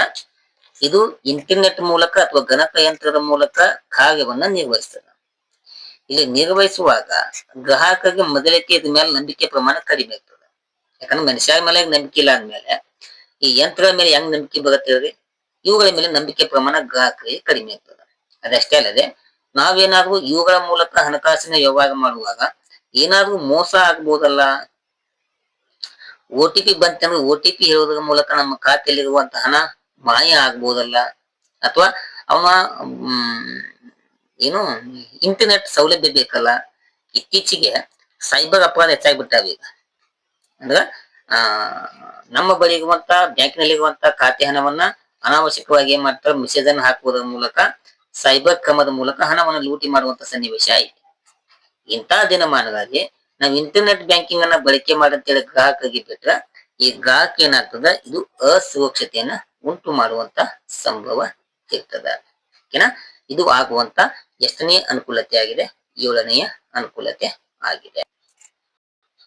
Speaker 1: ಇದು ಇಂಟರ್ನೆಟ್ ಮೂಲಕ ಅಥವಾ ಗಣಕಯಂತ್ರದ ಮೂಲಕ ಕಾರ್ಯವನ್ನ ನಿರ್ವಹಿಸ್ತದೆ. ಇಲ್ಲಿ ನಿರ್ವಹಿಸುವಾಗ ಗ್ರಾಹಕರಿಗೆ ಮೊದಲಕ್ಕೆ ಇದ್ರ ಮೇಲೆ ನಂಬಿಕೆ ಪ್ರಮಾಣ ಕಡಿಮೆ ಇರ್ತದೆ. ಯಾಕಂದ್ರೆ ಮನುಷ್ಯರ ಮೇಲೆ ನಂಬಿಕೆ ಇಲ್ಲ ಅಂದ್ಮೇಲೆ ಈ ಯಂತ್ರಗಳ ಮೇಲೆ ಹೆಂಗ್ ನಂಬಿಕೆ ಬರುತ್ತೆ, ಇವುಗಳ ಮೇಲೆ ನಂಬಿಕೆ ಪ್ರಮಾಣ ಗ್ರಾಹಕರಿಗೆ ಕಡಿಮೆ ಇರ್ತದೆ. ಅದಷ್ಟೇ ಅಲ್ಲದೆ ನಾವೇನಾದ್ರೂ ಇವುಗಳ ಮೂಲಕ ಹಣಕಾಸಿನ ವ್ಯವಹಾರ ಮಾಡುವಾಗ ಏನಾದ್ರೂ ಮೋಸ ಆಗ್ಬೋದಲ್ಲ, OTP ಬಂತಂದ್ರೆ OTP ಹೇಳೋದ್ರ ಮೂಲಕ ನಮ್ಮ ಖಾತೆಯಲ್ಲಿರುವಂತಹ ಹಣ ಮಾಯ ಆಗ್ಬೋದಲ್ಲ, ಅಥವಾ ಅವನ ಏನು ಇಂಟರ್ನೆಟ್ ಸೌಲಭ್ಯ ಬೇಕಲ್ಲ. ಇತ್ತೀಚೆಗೆ ಸೈಬರ್ ಅಪರಾಧ ಹೆಚ್ಚಾಗ್ಬಿಟ್ಟಾವ. ಈಗ ಅಂದ್ರ ನಮ್ಮ ಬಳಿ ಇರುವಂತ ಬ್ಯಾಂಕಿನಲ್ಲಿರುವಂತ ಖಾತೆ ಹಣವನ್ನ ಅನಾವಶ್ಯಕವಾಗಿ ಏನ್ ಮಾಡ್ತಾರೆ, ಮೆಸೇಜ್ ಅನ್ನು ಹಾಕುವುದರ ಮೂಲಕ ಸೈಬರ್ ಕ್ರಮದ ಮೂಲಕ ಹಣವನ್ನು ಲೂಟಿ ಮಾಡುವಂತ ಸನ್ನಿವೇಶ ಐತಿ. ಇಂತಹ ದಿನಮಾನಗಳಲ್ಲಿ ನಾವು ಇಂಟರ್ನೆಟ್ ಬ್ಯಾಂಕಿಂಗ್ ಅನ್ನ ಬಳಕೆ ಮಾಡಂತೇಳಿ ಗ್ರಾಹಕರಿಗೆ ಬಿಟ್ರ ಈ ಗ್ರಾಹಕ ಏನಾಗ್ತದ, ಇದು ಅಸುರಕ್ಷತೆಯನ್ನ ಉಂಟು ಮಾಡುವಂತ ಸಂಭವ ಇರ್ತದ. ಓಕೆನಾ, ಇದು ಆಗುವಂತ ಎಷ್ಟನೇ ಅನುಕೂಲತೆ ಆಗಿದೆ, 7ನೆಯ ಅನುಕೂಲತೆ ಆಗಿದೆ.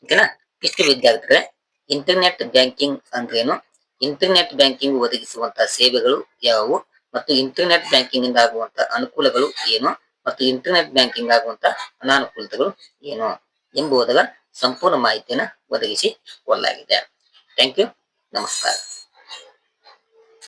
Speaker 1: ಓಕೆನಾ, ಇಷ್ಟು ವಿದ್ಯಾರ್ಥಿಗಳೇ ಇಂಟರ್ನೆಟ್ ಬ್ಯಾಂಕಿಂಗ್ ಅಂದ್ರೇನು, ಇಂಟರ್ನೆಟ್ ಬ್ಯಾಂಕಿಂಗ್ ಒದಗಿಸುವಂತಹ ಸೇವೆಗಳು ಯಾವುವು, ಮತ್ತು ಇಂಟರ್ನೆಟ್ ಬ್ಯಾಂಕಿಂಗ್ ಇಂದ ಆಗುವಂತ ಅನುಕೂಲಗಳು ಏನು, ಮತ್ತು ಇಂಟರ್ನೆಟ್ ಬ್ಯಾಂಕಿಂಗ್ ಆಗುವಂತ ಅನಾನುಕೂಲತೆಗಳು ಏನು ಎಂಬುದರ ಸಂಪೂರ್ಣ ಮಾಹಿತಿಯನ್ನು ಒದಗಿಸಿ ಕೊಡಲಾಗಿದೆ. Thank you. ನಮಸ್ಕಾರ.